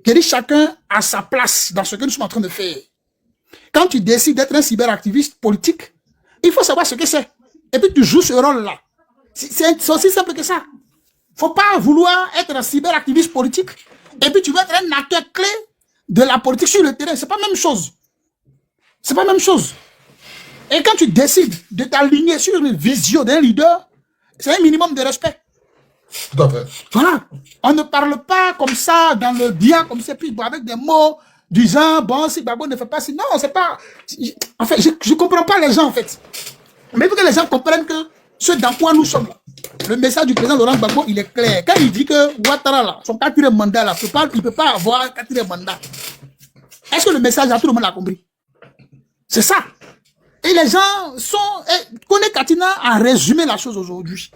Speaker 3: Je dis chacun a sa place dans ce que nous sommes en train de faire. Quand tu décides d'être un cyberactiviste politique, il faut savoir ce que c'est. Et puis tu joues ce rôle-là. C'est aussi simple que ça. Faut pas vouloir être un cyberactiviste politique et puis tu vas être un acteur clé de la politique sur le terrain. C'est pas la même chose. C'est pas la même chose. Et quand tu décides de t'aligner sur une vision d'un leader, c'est un minimum de respect.
Speaker 1: Tout à fait.
Speaker 3: Voilà. On ne parle pas comme ça, dans le bien, comme ça, puis avec des mots du genre, bon, si Gbagbo ne fait pas si. Non, c'est pas. En fait, je comprends pas les gens, en fait. Mais il faut que les gens comprennent que ce dans quoi nous sommes là. Le message du président Laurent Gbagbo, il est clair. Quand il dit que Ouattara, là, son 4e mandat, là, il peut pas avoir un 4e mandat. Est-ce que le message, là, tout le monde l'a compris? C'est ça. Et les gens sont. Kone Katina a résumé la chose aujourd'hui.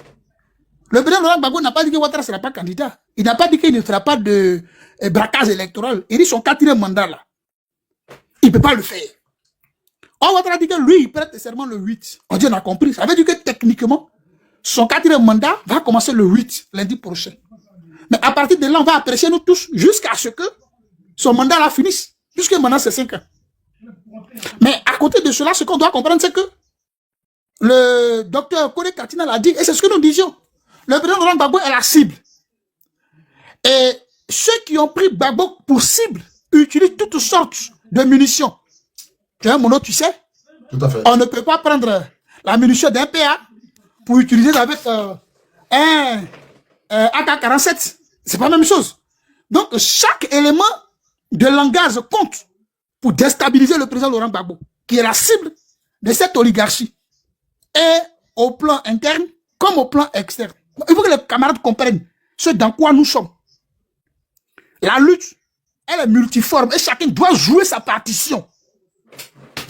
Speaker 3: Le président Laurent Gbagbo n'a pas dit que Ouattara ne sera pas candidat. Il n'a pas dit qu'il ne fera pas de braquage électoral. Il dit son 4e mandat là. Il ne peut pas le faire. Or, Ouattara dit que lui, il prête serment le 8. On dit, on a compris. Ça veut dire que techniquement, son 4e mandat va commencer le 8, lundi prochain. Mais à partir de là, on va apprécier nous tous jusqu'à ce que son mandat là finisse. Puisque maintenant, c'est 5 ans. Mais à côté de cela, ce qu'on doit comprendre, c'est que le docteur Kone Katina l'a dit, et c'est ce que nous disions. Le président Laurent Gbagbo est la cible. Et ceux qui ont pris Gbagbo pour cible utilisent toutes sortes de munitions. Tu as un mono, tu sais?
Speaker 1: Tout à fait.
Speaker 3: On ne peut pas prendre la munition d'un PA pour utiliser avec un AK-47. C'est pas la même chose. Donc, chaque élément de langage compte pour déstabiliser le président Laurent Gbagbo, qui est la cible de cette oligarchie. Et au plan interne, comme au plan externe. Il faut que les camarades comprennent ce dans quoi nous sommes. La lutte, elle est multiforme et chacun doit jouer sa partition.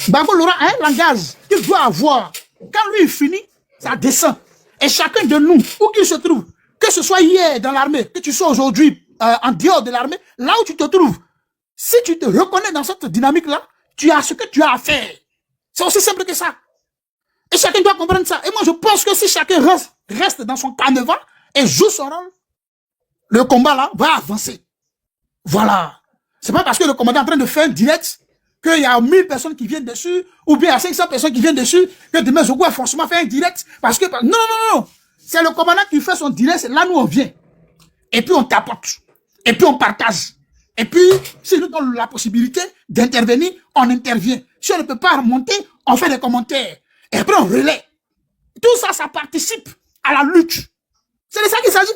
Speaker 3: Gbagbo Laurent a un langage qu'il doit avoir. Quand lui il finit, ça descend. Et chacun de nous, où qu'il se trouve, que ce soit hier dans l'armée, que tu sois aujourd'hui en dehors de l'armée, là où tu te trouves, si tu te reconnais dans cette dynamique-là, tu as ce que tu as à faire. C'est aussi simple que ça. Et chacun doit comprendre ça. Et moi, je pense que si chacun reste dans son canevas et joue son rôle, le combat là va avancer. Voilà. C'est pas parce que le commandant est en train de faire un direct qu'il y a 1000 personnes qui viennent dessus, ou bien 500 personnes qui viennent dessus, que demain Zogo a forcément fait un direct. Parce que, non. C'est le commandant qui fait son direct, c'est là où on vient. Et puis on tapote. Et puis on partage. Et puis, si nous donne la possibilité d'intervenir, on intervient. Si on ne peut pas remonter, on fait des commentaires. Et après, on relaie. Tout ça, ça participe à la lutte. C'est de ça qu'il s'agit.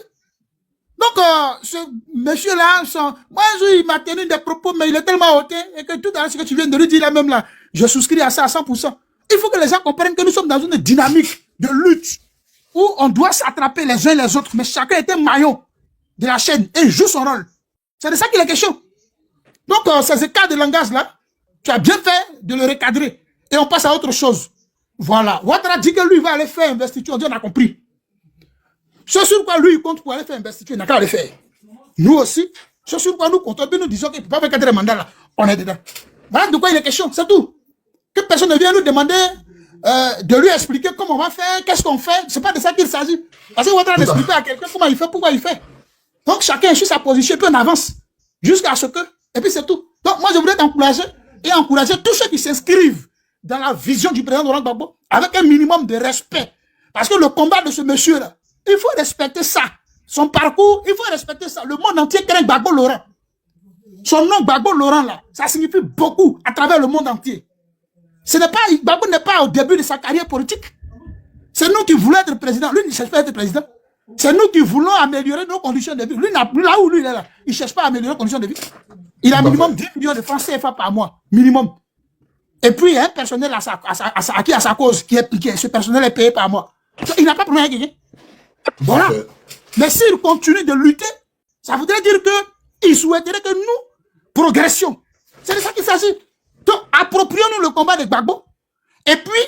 Speaker 3: Donc, ce monsieur-là, moi, il m'a tenu des propos, mais il est tellement hautain, et que tout à ce que tu viens de lui dire là même là, je souscris à ça à 100%. Il faut que les gens comprennent que nous sommes dans une dynamique de lutte, où on doit s'attraper les uns les autres, mais chacun est un maillon de la chaîne, et joue son rôle. C'est de ça qu'il est question. Donc, ces écarts de langage-là, tu as bien fait de le recadrer. Et on passe à autre chose. Voilà. Ouattara dit que lui va aller faire investiture. On dit, on a compris. Ce sur quoi lui, il compte pour aller faire investiture, il n'a qu'à le faire. Nous aussi, ce sur quoi nous comptons, nous disons qu'il ne peut pas faire 4 mandats là. On est dedans. Voilà de quoi il est question, c'est tout. Que personne ne vienne nous demander de lui expliquer comment on va faire, qu'est-ce qu'on fait. C'est pas de ça qu'il s'agit. Parce que Ouattara n'explique pas à quelqu'un comment il fait, pourquoi il fait. Donc chacun est sur sa position, puis on avance. Jusqu'à ce que, et puis c'est tout. Donc moi je voudrais t'encourager et encourager tous ceux qui s'inscrivent dans la vision du président Laurent Gbagbo avec un minimum de respect. Parce que le combat de ce monsieur-là, il faut respecter ça. Son parcours, il faut respecter ça. Le monde entier craint Gbagbo Laurent. Son nom Gbagbo Laurent, là, ça signifie beaucoup à travers le monde entier. Gbagbo n'est pas au début de sa carrière politique. C'est nous qui voulons être président. Lui, il ne cherche pas à être président. C'est nous qui voulons améliorer nos conditions de vie. Lui, là où lui il est là, il ne cherche pas à améliorer nos conditions de vie. Il a minimum 10 millions de francs CFA par mois. Minimum. Et puis, il y a un personnel à sa cause, ce personnel est payé par mois. Il n'a pas de problème à gagner. Voilà. Mais s'il continue de lutter, ça voudrait dire qu'il souhaiterait que nous progressions. C'est de ça qu'il s'agit. Donc, approprions-nous le combat de Gbagbo et puis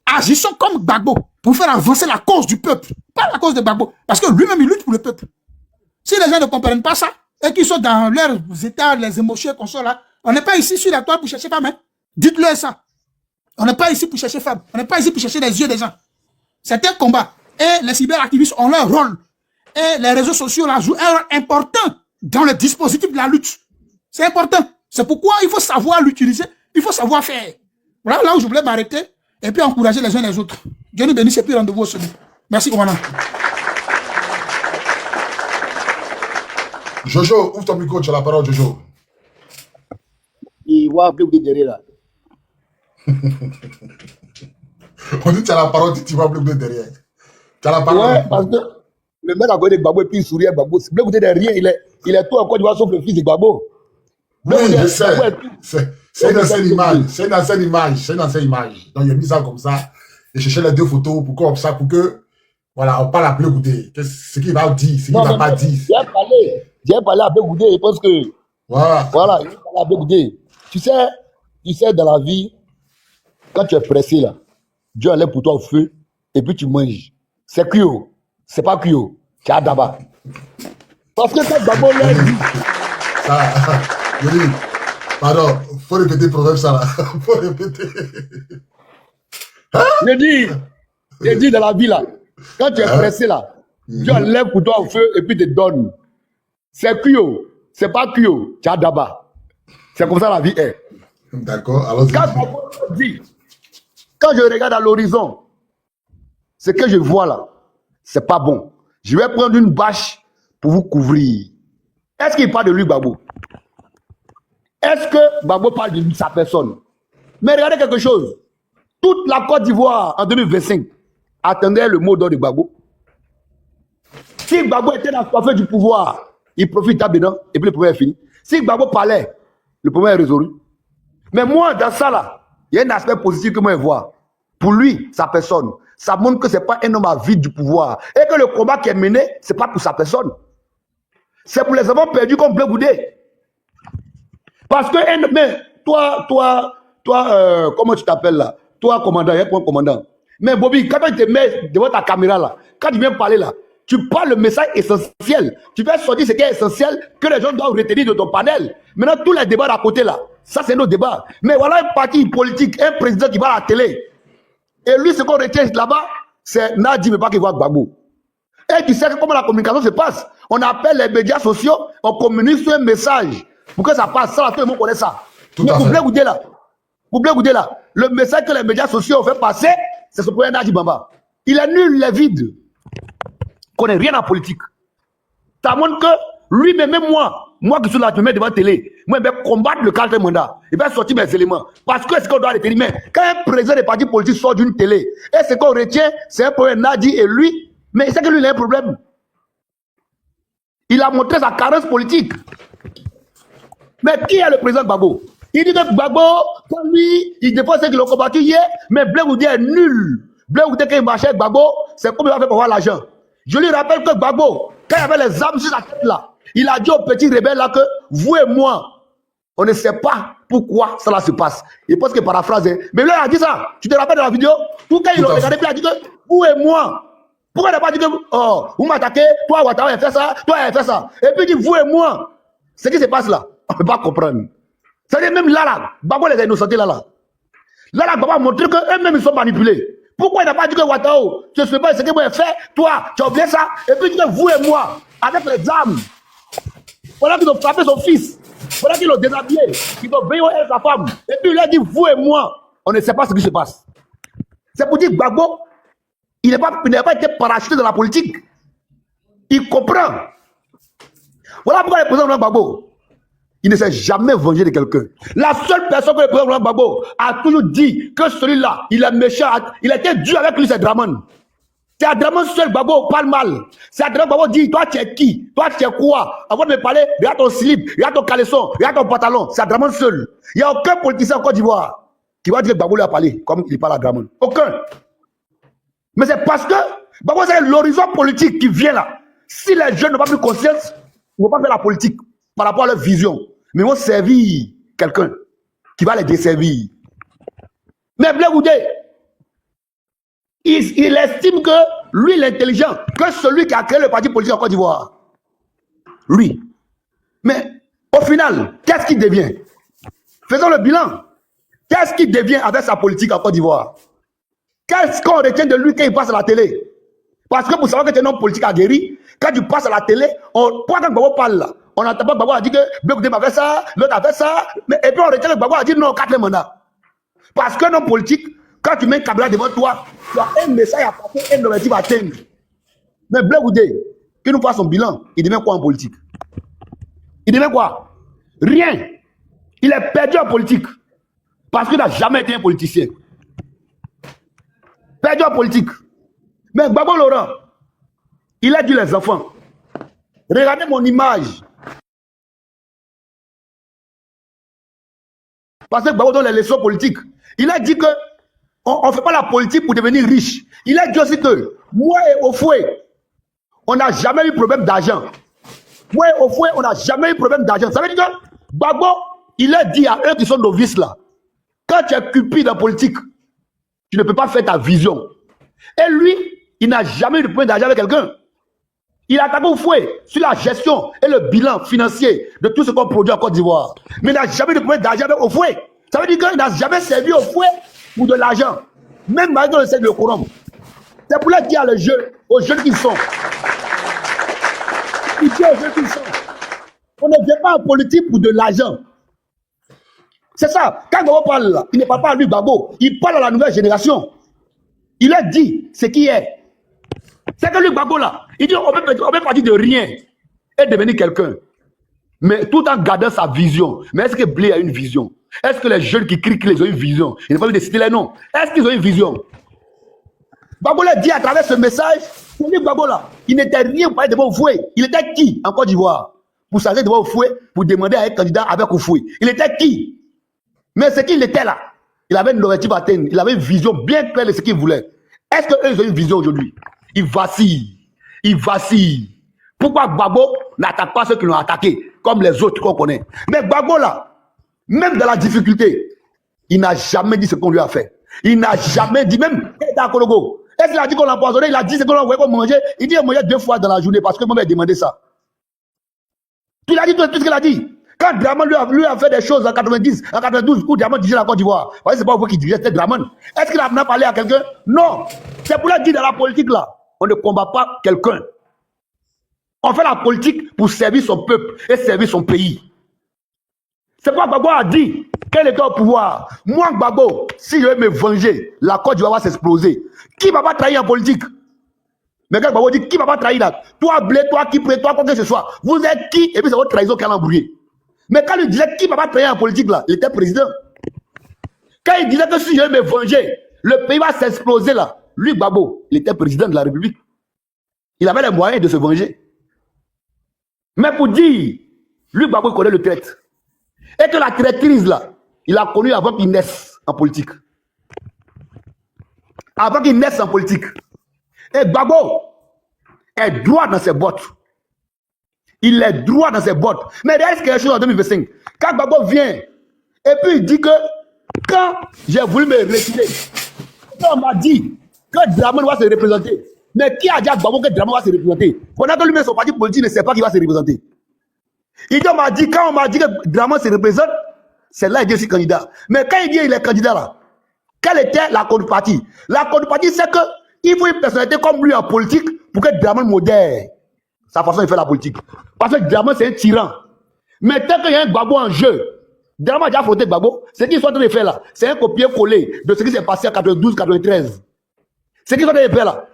Speaker 3: agissons comme Gbagbo pour faire avancer la cause du peuple, pas la cause de Gbagbo. Parce que lui-même, il lutte pour le peuple. Si les gens ne comprennent pas ça et qu'ils sont dans leurs états, les émotions qu'on soit là, on n'est pas ici sur la toile pour chercher femme. Hein? Dites-leur ça. On n'est pas ici pour chercher femme. On n'est pas ici pour chercher les yeux des gens. C'est un combat. Et les cyberactivistes ont leur rôle. Et les réseaux sociaux là jouent un rôle important dans le dispositif de la lutte. C'est important. C'est pourquoi il faut savoir l'utiliser. Il faut savoir faire. Voilà là où je voulais m'arrêter. Et puis encourager les uns les autres. Dieu nous bénisse et puis rendez-vous au sommet. Merci, commandant.
Speaker 1: Jojo, ouvre ton micro, tu as la parole, Jojo.
Speaker 4: Il va appeler derrière là.
Speaker 1: On dit que tu as la parole, tu vas appeler derrière. Tu as la parole.
Speaker 4: Ouais, parce que le mec a connu Gbagbo et puis il sourit à Gbagbo. Blé Goudé derrière, il est tout en Côte d'Ivoire sauf le fils de Gbagbo.
Speaker 1: Oui, je sais. C'est une ancienne image. C'est une ancienne image. C'est une ancienne image. Donc, il a mis ça comme ça. Et chercher les deux photos pour comme ça, pour que, voilà, on parle à Blé Goudé. Ce qu'il va dire, ce qu'il va pas dire.
Speaker 4: J'ai parlé à Blé Goudé, je pense que.
Speaker 1: Voilà.
Speaker 4: Voilà, il parle à Blé Goudé. Tu sais, dans la vie, quand tu es pressé là, Dieu enlève pour toi au feu, et puis tu manges. C'est cuit, c'est pas cuit, tu as d'abord. Parce que quand Gbagbo l'a dit.
Speaker 1: Ça, je dis, pardon, faut répéter le proverbe ça là. Faut répéter.
Speaker 4: Je dis dans la vie là, quand tu es pressé là, Dieu enlève pour toi au feu et puis te donne. C'est cuit, c'est pas cuit, tu as d'abord. C'est comme ça la vie est.
Speaker 1: D'accord, alors
Speaker 4: quand je regarde à l'horizon, ce que je vois là, c'est pas bon. Je vais prendre une bâche pour vous couvrir. Est-ce qu'il parle de lui, Gbagbo? Est-ce que Gbagbo parle de sa personne? Mais regardez quelque chose. Toute la Côte d'Ivoire en 2025 attendait le mot d'ordre de Gbagbo. Si Gbagbo était dans la coiffure du pouvoir, il profite dedans et puis le problème est fini. Si Gbagbo parlait, le problème est résolu. Mais moi, dans ça là, il y a un aspect positif que moi je vois. Pour lui, sa personne, ça montre que ce n'est pas un homme à vide du pouvoir. Et que le combat qui est mené, ce n'est pas pour sa personne. C'est pour les enfants perdus comme Blé Goudé. Parce que, mais toi, comment tu t'appelles là? Toi, commandant, il y a un commandant. Mais Bobby, quand tu te mets devant ta caméra là, quand tu viens parler là, tu parles le message essentiel. Tu vas sortir ce qui est essentiel que les gens doivent retenir de ton panel. Maintenant, tous les débats à côté là, ça c'est nos débats. Mais voilà un parti politique, un président qui va à la télé. Et lui, ce qu'on retient là-bas, c'est Nadi, mais pas qu'il voit Gbagbo. Et tu sais comment la communication se passe. On appelle les médias sociaux, on communique sur un message pour que ça passe. Ça, tout le monde connaît ça. Mais pour Blé Goudé là, le message que les médias sociaux ont fait passer, c'est ce point Nadi Bamba. Il est nul, il est vide. Il connaît rien en politique. Ça montre que lui-même, même moi qui suis là, je me mets devant la télé, moi, je vais combattre le quatrième mandat. Il va sortir mes éléments. Parce que ce qu'on doit retenir, mais quand un président des partis politiques sort d'une télé, et ce qu'on retient, c'est un problème Nadi et lui, mais il sait que lui, il a un problème. Il a montré sa carence politique. Mais qui est le président Gbagbo? Il dit que Gbagbo, quand lui, il défend ceux qui l'ont combattu hier, mais Blé Goudé est nul. Blé Goudé, quand il marchait avec Gbagbo, c'est comme il va faire pour avoir l'argent. Je lui rappelle que Gbagbo, quand il avait les armes sur la tête là, il a dit aux petits rebelles là que vous et moi, on ne sait pas pourquoi cela se passe. Il pense que paraphrase, mais lui il a dit ça. Tu te rappelles de la vidéo? Ou quand il a regardé, il a dit que vous et moi, pourquoi il n'a pas dit que oh, vous m'attaquez, toi Ouattara a fait ça, toi il a fait ça. Et puis il dit vous et moi. Ce qui se passe là, on ne peut pas comprendre. C'est-à-dire même là, Gbagbo les a innocentés là. Là, Gbagbo a montré qu'eux-mêmes ils sont manipulés. Pourquoi il n'a pas dit que Ouattara, tu ne sais pas ce que moi j'ai fait, toi, tu as oublié ça, et puis tu dis vous et moi, avec les armes. Voilà qu'ils ont frappé son fils. Voilà qu'ils l'ont déshabillé. Ils ont veillé à sa femme. Et puis il a dit, vous et moi, on ne sait pas ce qui se passe. C'est pour dire Gbagbo, Il n'a pas été parachuté dans la politique. Il comprend. Voilà pourquoi le président Laurent Gbagbo, il ne s'est jamais vengé de quelqu'un. La seule personne que le président Laurent Gbagbo a toujours dit que celui-là, il est méchant, il était dur avec lui, c'est Dramane. C'est à Dramane seul, Gbagbo parle mal. C'est à Dramane Gbagbo dit, toi tu es qui? Toi tu es quoi? Avant de me parler, regarde ton slip, regarde ton caleçon, regarde ton pantalon. C'est à Dramane seul. Il n'y a aucun politicien en Côte d'Ivoire qui va dire que Gbagbo lui a parlé comme il parle à Dramane. Aucun. Mais c'est parce que Gbagbo, c'est l'horizon politique qui vient là. Si les jeunes n'ont pas pris conscience, ils ne vont pas faire la politique par rapport à leur vision. Mais ils vont servir quelqu'un qui va les desservir. Mais Blé Goudé, il estime que lui, l'intelligent, que celui qui a créé le parti politique en Côte d'Ivoire. Lui. Mais au final, qu'est-ce qu'il devient? Faisons le bilan. Qu'est-ce qu'il devient avec sa politique en Côte d'Ivoire? Qu'est-ce qu'on retient de lui quand il passe à la télé? Parce que pour savoir que tu es un homme politique aguerri, quand tu passes à la télé, quand Gbagbo parle là, on n'entend pas Gbagbo a dit que Blé Goudé m'a fait ça, l'autre a fait ça, et puis on retient que Gbagbo a dit non, 4 mandats. Parce qu'un homme politique, quand tu mets Kabila devant toi, tu as un message à passer, un objectif à atteindre. Mais Blé Goudé, qui nous fasse son bilan, il devient quoi en politique? Il devient quoi? Rien. Il est perdu en politique. Parce qu'il n'a jamais été un politicien. Perdu en politique. Mais Gbagbo Laurent, il a dit les enfants, regardez mon image. Parce que Gbagbo donne les leçons politiques. Il a dit que on ne fait pas la politique pour devenir riche. Il a dit aussi que moi et Ofoué, on n'a jamais eu problème d'argent. Moi et Ofoué, on n'a jamais eu problème d'argent. Ça veut dire que Gbagbo, il a dit à eux qui sont novices là, quand tu es cupide en politique, tu ne peux pas faire ta vision. Et lui, il n'a jamais eu de problème d'argent avec quelqu'un. Il a attaqué Ofoué sur la gestion et le bilan financier de tout ce qu'on produit en Côte d'Ivoire. Mais il n'a jamais eu de problème d'argent avec Ofoué. Ça veut dire qu'il n'a jamais servi Ofoué pour de l'argent. Même malgré le cercle de Corom. C'est pour leur dire aux jeunes qui sont. Il dit aux jeunes qui sont. On ne vient pas en politique pour de l'argent. C'est ça. Quand Gbagbo parle là, il ne parle pas à lui, Gbagbo. Il parle à la nouvelle génération. Il a dit ce qui est. C'est que lui, Gbagbo là, il dit on peut partir de rien et devenir quelqu'un. Mais tout en gardant sa vision. Mais est-ce que Blé a une vision? Est-ce que les jeunes qui crient qu'ils ont une vision? Il ne faut pas décider les noms. Est-ce qu'ils ont une vision? Gbagbo l'a dit à travers ce message, lui, Gbagbo là, il n'était rien pour parler devant Ofoué. Il était qui en Côte d'Ivoire? Pour s'arrêter devant Ofoué, pour demander à un candidat avec Ofoué. Il était qui? Mais ce qu'il était là, il avait une objectif à atteindre. Il avait une vision bien claire de ce qu'il voulait. Est-ce qu'eux, ils ont une vision aujourd'hui? Ils vacillent. Ils vacillent. Pourquoi Gbagbo n'attaque pas ceux qui l'ont attaqué, comme les autres qu'on connaît? Mais Gbagbo là, même dans la difficulté, il n'a jamais dit ce qu'on lui a fait. Il n'a jamais dit, même dans Kologo, est-ce qu'il a dit qu'on l'a empoisonné? Il a dit ce qu'on l'a envoyé pour manger. Il dit qu'il mangeait 2 fois dans la journée parce que moi, j'ai demandé ça. Il a dit tout ce qu'il a dit. Quand Dramane lui a fait des choses en 90, en 92, où Dramane dirigeait la Côte d'Ivoire, c'est pas vous qui dirigeait, c'était Dramane. Est-ce qu'il a parlé à quelqu'un? Non. C'est pour la dire dans la politique là, on ne combat pas quelqu'un. On fait la politique pour servir son peuple et servir son pays. C'est pourquoi Gbagbo a dit qu'elle était au pouvoir. Moi, Gbagbo, si je vais me venger, la Côte d'Ivoire va s'exploser. Qui va pas trahir en politique? Mais quand Gbagbo dit qui va pas trahir là? Toi, Blé, toi, qui prête, toi, quoi que ce soit. Vous êtes qui? Et puis c'est votre trahison qui a embrouillé. Mais quand il disait qui va pas trahir en politique là, il était président. Quand il disait que si je vais me venger, le pays va s'exploser là. Lui, Gbagbo, il était président de la République. Il avait les moyens de se venger. Mais pour dire, lui, Gbagbo, connaît le traite. Et que la traîtrise là, il a connu avant qu'il naisse en politique. Avant qu'il naisse en politique. Et Gbagbo est droit dans ses bottes. Il est droit dans ses bottes. Mais il reste quelque chose en 2025. Quand Gbagbo vient, et puis il dit que quand j'ai voulu me retirer, on m'a dit que Dramane va se représenter. Mais qui a dit à Gbagbo que Dramane va se représenter? Pendant que lui-même son parti politique ne sait pas qui va se représenter. Il dit, quand on m'a dit que Dramane se représente, c'est là qu'il est aussi candidat. Mais quand il dit qu'il est candidat là, quelle était la contrepartie? La contrepartie, c'est qu'il faut une personnalité comme lui en politique pour que Dramane modère sa façon de faire la politique. Parce que Dramane, c'est un tyran. Mais tant qu'il y a un Gbagbo en jeu, Dramane a déjà affronté Gbagbo. Ce qu'ils sont en train de faire là, c'est un copier-coller de ce qui s'est passé en 92-93. C'est qui sont des pères là.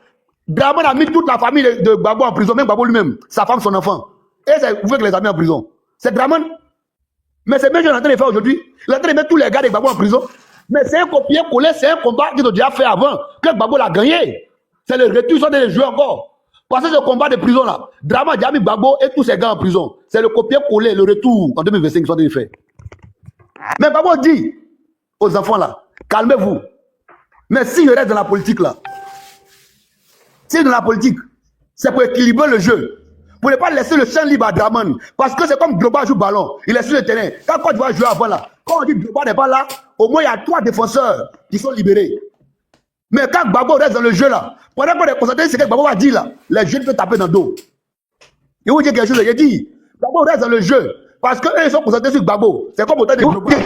Speaker 4: Draman a mis toute la famille de Gbagbo en prison, même Gbagbo lui-même, sa femme, son enfant. Et vous voulez que les amis en prison. C'est Draman. Mais c'est bien ce qu'on est en train de faire aujourd'hui. Il est en train de mettre tous les gars de Gbagbo en prison. Mais c'est un copier-coller, c'est un combat qu'ils ont déjà fait avant, que Gbagbo l'a gagné. C'est le retour, ils sont en train de jouer encore. Parce que ce combat de prison là, Draman a déjà mis Gbagbo et tous ses gars en prison. C'est le copier-coller, le retour en 2025 qu'ils sont en train de faire. Mais Gbagbo dit aux enfants là, calmez-vous. Mais si je reste dans la politique là, si dans la politique, c'est pour équilibrer le jeu. Pour ne pas laisser le champ libre à Draman. Parce que c'est comme Drogba joue ballon. Il est sur le terrain. Quand Côte d'Ivoire joue avant là, quand on dit Drogba n'est pas là, au moins il y a 3 défenseurs qui sont libérés. Mais quand Gbagbo reste dans le jeu là, pendant qu'on est concentré, c'est que Gbagbo va dire là, les jeunes peuvent taper dans le dos. Et vous dire quelque chose, j'ai dit, Gbagbo reste dans le jeu. Parce qu'eux ils sont concentrés sur Gbagbo. C'est comme autant de Drogba.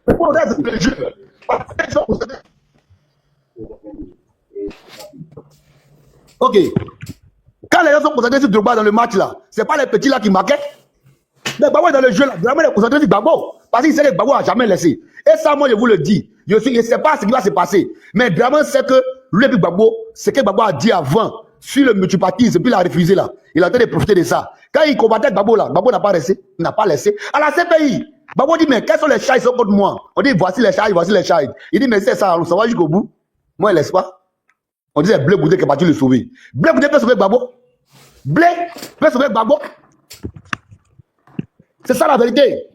Speaker 4: Gbagbo reste dans le jeu. Parce qu'ils sont concentrés. Ok. Quand les gens sont concentrés sur Drogba dans le match là, c'est pas les petits là qui marquaient. Mais Gbagbo est dans le jeu là, Draman est concentré sur Gbagbo. Parce qu'il sait que Gbagbo n'a jamais laissé. Et ça, moi je vous le dis, je ne sais pas ce qui va se passer. Mais Draman sait que lui et Gbagbo, ce que Gbagbo a dit avant, sur le multipartisme, puis il a refusé là. Il a en train de profiter de ça. Quand il combattait Gbagbo là, Gbagbo n'a pas laissé. Il n'a pas laissé. À la CPI, Gbagbo dit, mais quels sont les chats qui sont contre moi? On dit, voici les chats, voici les chats. Il dit, mais c'est ça, on s'en va jusqu'au bout. Moi, il ne laisse pas. On dit, c'est Blé Goudé qui est parti le sauver. Blé Goudé peut sauver Gbagbo. Blé peut sauver Gbagbo. C'est ça la vérité.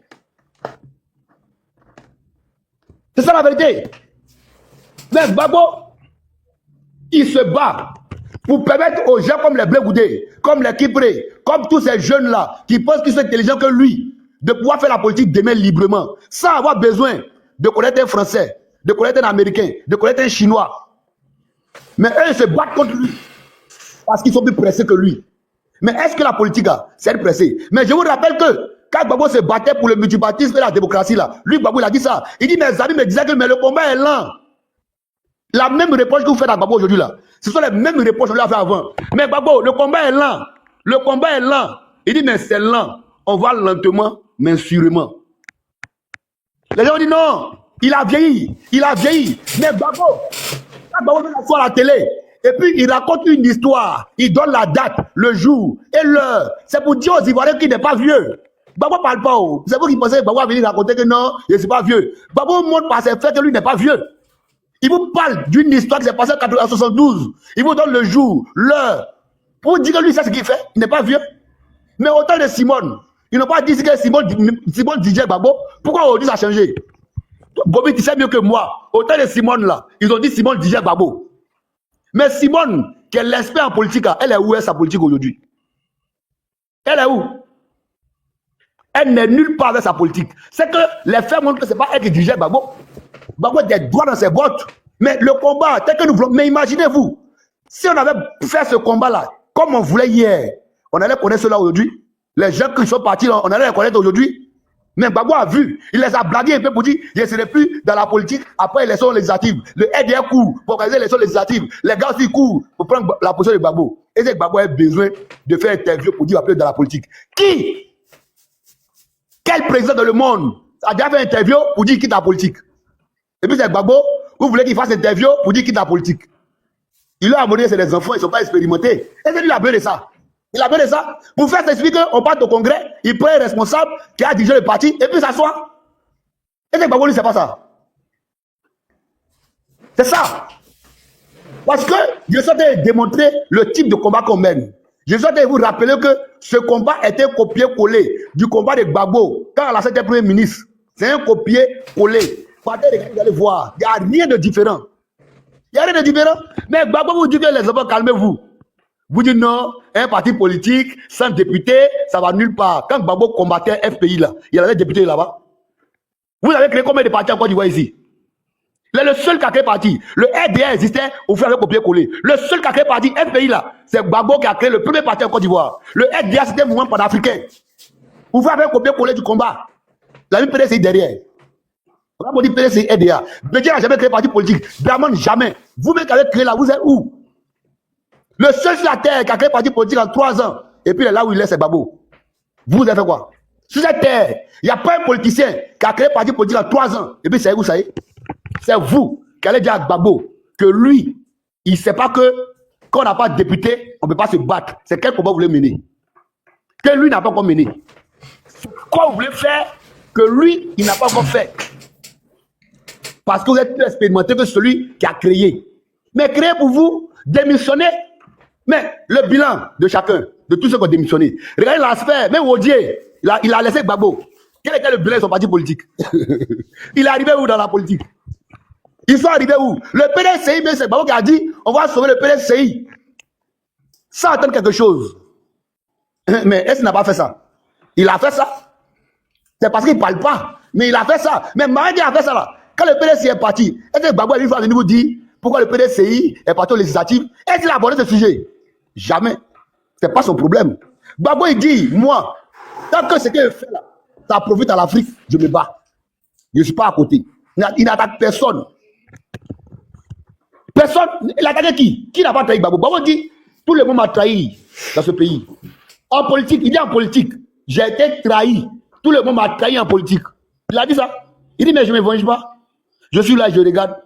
Speaker 4: C'est ça la vérité. Mais Gbagbo, il se bat pour permettre aux gens comme les Blé Goudé, comme les Kipré, comme tous ces jeunes-là qui pensent qu'ils sont intelligents que lui, de pouvoir faire la politique demain librement, sans avoir besoin de connaître un Français, de connaître un Américain, de connaître un Chinois. Mais eux, ils se battent contre lui parce qu'ils sont plus pressés que lui. Mais est-ce que la politique, c'est pressé? Mais je vous rappelle que quand Gbagbo se battait pour le multipartisme et la démocratie, là, lui, Gbagbo, il a dit ça. Il dit, mes amis me disaient que mais le combat est lent. La même reproche que vous faites à Gbagbo aujourd'hui, là, ce sont les mêmes reproches qu'on lui a fait avant. Mais Gbagbo, le combat est lent. Le combat est lent. Il dit, mais c'est lent. On va lentement, mais sûrement. Les gens ont dit, non, il a vieilli. Il a vieilli. Mais Gbagbo, quand Gbagbo vient s'asseoir à la télé, et puis il raconte une histoire, il donne la date, le jour et l'heure. C'est pour dire aux Ivoiriens qu'il n'est pas vieux. Gbagbo ne parle pas. C'est vous qui pensez que Gbagbo va venir raconter que non, je ne suis pas vieux. Gbagbo montre par ses faits que lui n'est pas vieux. Il vous parle d'une histoire qui s'est passée en 72. Il vous donne le jour, l'heure. Pour vous dire que lui, c'est ce qu'il fait. Il n'est pas vieux. Mais autant de Simone, ils n'ont pas dit que Simone disait Gbagbo. Pourquoi aujourd'hui ça a changé? Gobi, tu sais mieux que moi. Autant de Simone là, ils ont dit Simone disait Gbagbo. Mais Simone, qui est l'expert en politique, elle est où est sa politique aujourd'hui? Elle est où? Elle n'est nulle part avec sa politique. C'est que les faits montrent que ce n'est pas elle qui dirigeait Gbagbo. Gbagbo a des droits dans ses bottes. Mais le combat, tel que nous voulons. Mais imaginez-vous, si on avait fait ce combat-là, comme on voulait hier, on allait connaître cela aujourd'hui. Les gens qui sont partis, on allait les connaître aujourd'hui. Mais Gbagbo a vu, il les a blagués un peu pour dire, je ne serai plus dans la politique après les élections législatives. Le RDR court pour organiser les élections législatives. Les gars aussi courent pour prendre la position de Gbagbo. Et c'est que Gbagbo a besoin de faire interview pour dire après dans la politique. Qui? Quel président dans le monde a déjà fait interview pour dire qu'il quitte la politique? Et puis c'est Gbagbo, vous voulez qu'il fasse interview pour dire qu'il quitte la politique? Il leur a montré que c'est des enfants, ils ne sont pas expérimentés. Et c'est lui qui a besoin de ça. Il a besoin de ça. Pour faire s'expliquer qu'on part au congrès, il prend un responsable qui a dirigé le parti et puis s'assoit. Et c'est Gbagbo, lui, c'est pas ça. C'est ça. Parce que je souhaite démontrer le type de combat qu'on mène. Je souhaite vous rappeler que ce combat était copié-collé du combat de Gbagbo quand la était Premier ministre. C'est un copié-collé. Partez, vous allez voir. Il n'y a rien de différent. Il n'y a rien de différent. Mais Gbagbo vous dit que les enfants, calmez-vous. Vous dites non, un parti politique, sans député, ça va nulle part. Quand Gbagbo combattait FPI là, il y avait des députés là-bas. Vous avez créé combien de partis en Côte d'Ivoire ici? Il est le seul qui a créé parti. Le RDA existait, au fur et à mesure copier-coller. Le seul qui a créé parti FPI là, c'est Gbagbo qui a créé le premier parti en Côte d'Ivoire. Le RDA c'était un mouvement panafricain. Vous avez copier-coller du combat. La vie PDC derrière. On va dire PDC RDA. Bédier n'a jamais créé parti politique. Draman jamais. Vous-même qui avez créé là, vous êtes où? Le seul sur la terre qui a créé parti politique en 3 ans, et puis là où il est, c'est Gbagbo. Vous avez fait quoi? Sur cette terre, il n'y a pas un politicien qui a créé parti politique en 3 ans, et puis c'est où ça y est? C'est vous qui allez dire à Gbagbo que lui, il ne sait pas que quand on n'a pas de député, on ne peut pas se battre. C'est quel combat vous voulez mener? Que lui n'a pas encore mené. Quoi vous voulez faire que lui, il n'a pas encore fait? Parce que vous êtes plus expérimenté que celui qui a créé. Mais créer pour vous, démissionner. Mais le bilan de chacun, de tous ceux qui ont démissionné. Regardez l'aspect, même Odier, il a laissé Gbagbo. Quel était le bilan de son parti politique? Il est arrivé où dans la politique? Ils sont arrivés où? Le PDCI, mais c'est Gbagbo qui a dit on va sauver le PDCI. Sans attendre quelque chose. Mais est-ce qu'il n'a pas fait ça? Il a fait ça. C'est parce qu'il ne parle pas. Mais il a fait ça. Mais Maradi a fait ça là. Quand le PDCI est parti, est-ce que Gbagbo a venir vous dire pourquoi le PDCI est parti aux législatives? Est-ce qu'il a abordé ce sujet? Jamais. Ce n'est pas son problème. Gbagbo il dit, moi, tant que ce qu'il fait là, ça profite à l'Afrique, je me bats. Je ne suis pas à côté. Il n'attaque personne. Personne. Il a attaqué qui? Qui n'a pas trahi Gbagbo? Gbagbo dit, tout le monde m'a trahi dans ce pays. En politique, il dit en politique, j'ai été trahi. Tout le monde m'a trahi en politique. Il a dit ça. Il dit, mais je ne me venge pas. Je suis là, je regarde.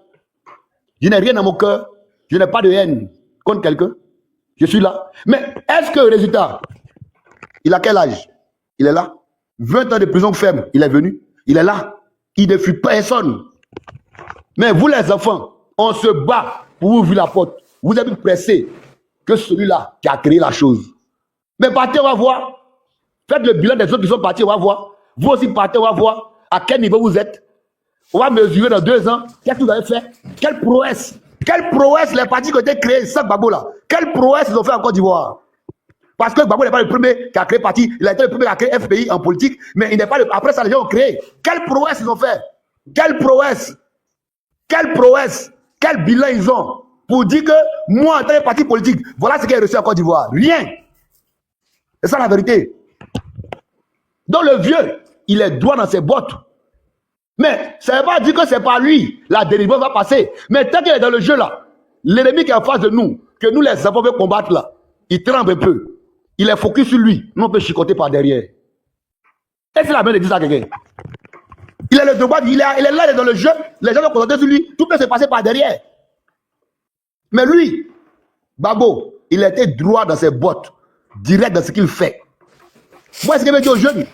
Speaker 4: Je n'ai rien dans mon cœur. Je n'ai pas de haine contre quelqu'un. Je suis là. Mais est-ce que le résultat, il a quel âge? Il est là. 20 ans de prison ferme, il est venu. Il est là. Il ne fuit personne. Mais vous les enfants, on se bat pour vous ouvrir la porte. Vous êtes plus pressés que celui-là qui a créé la chose. Mais partez, on va voir. Faites le bilan des autres qui sont partis, on va voir. Vous aussi partez, on va voir à quel niveau vous êtes. On va mesurer dans 2 ans. Qu'est-ce que vous avez fait? Quelle prouesse? Quelle prouesse les partis qui ont été créés sans Gbagbo là? Quelle prouesse ils ont fait en Côte d'Ivoire? Parce que Gbagbo n'est pas le premier qui a créé parti. Il a été le premier qui a créé FPI en politique. Mais il n'est pas le... Après ça, les gens ont créé. Quelle prouesse ils ont fait? Quelle prouesse? Quelle prouesse? Quel bilan ils ont? Pour dire que moi, en tant que parti politique, voilà ce qui est reçu en Côte d'Ivoire. Rien. C'est ça la vérité. Donc le vieux, il est droit dans ses bottes. Mais ça ne veut pas dire que c'est pas lui. La dérive va passer. Mais tant qu'il est dans le jeu là, l'ennemi qui est en face de nous, que nous les enfants veulent combattre là, il tremble un peu. Il est focus sur lui. Nous on peut chicoter par derrière. Est-ce que la main de dire ça à quelqu'un? Il est le droit, il est là, il est dans le jeu. Les gens vont concentrer sur lui. Tout peut se passer par derrière. Mais lui, Gbagbo, il était droit dans ses bottes. Direct dans ce qu'il fait. Moi, est-ce qu'il veut dire aux jeunes?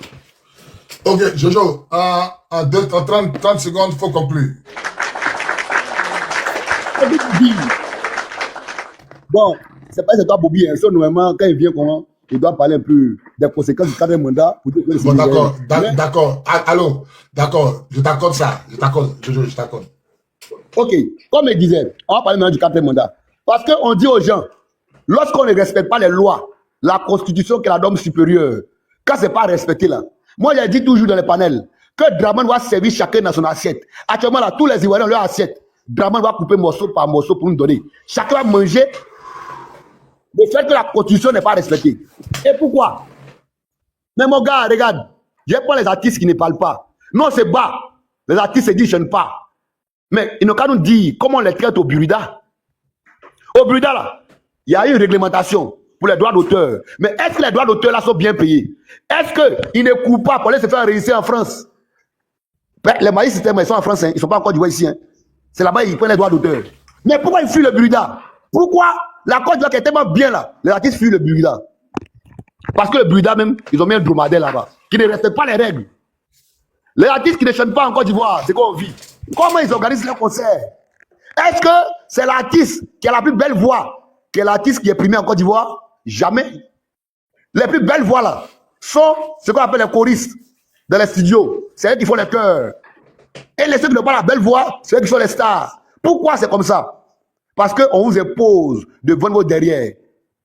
Speaker 1: Ok, Jojo, en 30 secondes, il faut conclure.
Speaker 4: Bon, c'est pas toi, Bobby. Hein. Normalement, quand il vient, comment, il doit parler un peu des conséquences du 4e mandat. Pour dire que
Speaker 1: bon, d'accord, allô, d'accord, je t'accorde ça. Je t'accorde, Jojo, je t'accorde.
Speaker 4: Ok, comme il disait, on va parler maintenant du 4e mandat. Parce qu'on dit aux gens, lorsqu'on ne respecte pas les lois, la constitution qui est la norme supérieure, quand ce n'est pas respecté là, moi j'ai dit toujours dans les panels que Draman va servir chacun dans son assiette. Actuellement là, tous les Ivoiriens ont leur assiette. Draman va couper morceau par morceau pour nous donner. Chacun va manger le fait que la constitution n'est pas respectée. Et pourquoi? Mais mon gars, regarde, je prends les artistes qui ne parlent pas. Non, c'est bas. Les artistes se disent je ne parle pas. Mais ils n'ont qu'à nous dire comment on les traite au Burida. Au Burida là, il y a eu une réglementation pour les droits d'auteur. Mais est-ce que les droits d'auteur là sont bien payés? Est-ce qu'ils ne courent pas pour aller se faire enregistrer en France? Ben, les maïs systèmes, ils sont en France, hein. Ils ne sont pas encore du voix ici. Hein. C'est là-bas ils prennent les droits d'auteur. Mais pourquoi ils fuient le Burida? Pourquoi la Côte d'Ivoire qui est tellement bien là, les artistes fuient le Burida? Parce que le Burida même, ils ont mis un dromadaire là-bas, qui ne respecte pas les règles. Les artistes qui ne chantent pas en Côte d'Ivoire, c'est qu'on vit. Comment ils organisent leurs concerts? Est-ce que c'est l'artiste qui a la plus belle voix, qui est l'artiste qui est primé en Côte d'Ivoire? Jamais. Les plus belles voix là sont ce qu'on appelle les choristes dans les studios. C'est eux qui font les chœurs. Et les ceux qui n'ont pas la belle voix, c'est eux qui sont les stars. Pourquoi c'est comme ça? Parce qu'on vous impose de vendre vos derrière.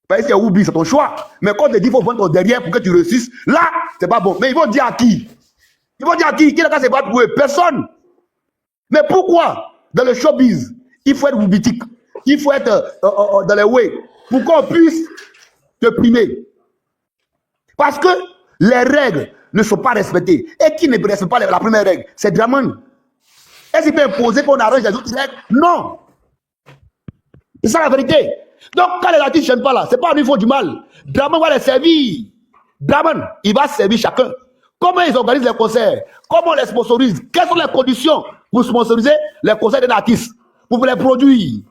Speaker 4: Parce que oublie, c'est ton choix. Mais quand on te dit qu'il faut vendre ton derrière pour que tu réussisses, là, c'est pas bon. Mais ils vont dire à qui? Ils vont dire à qui? Qui n'a qu'à se battre pour eux? Personne. Mais pourquoi? Dans le showbiz, il faut être boubitique. Il faut être dans les way. Pour qu'on puisse te primer. Parce que les règles ne sont pas respectées. Et qui ne respecte pas la première règle? C'est Draman. Est-ce qu'il peut imposer qu'on arrange les autres règles? Non. C'est ça la vérité. Donc quand les artistes ne chantent pas là, c'est pas au niveau du mal. Draman va les servir. Draman, il va servir chacun. Comment ils organisent les concerts? Comment on les sponsorise? Quelles sont les conditions pour sponsoriser les concerts d'un artiste? Pour les produire?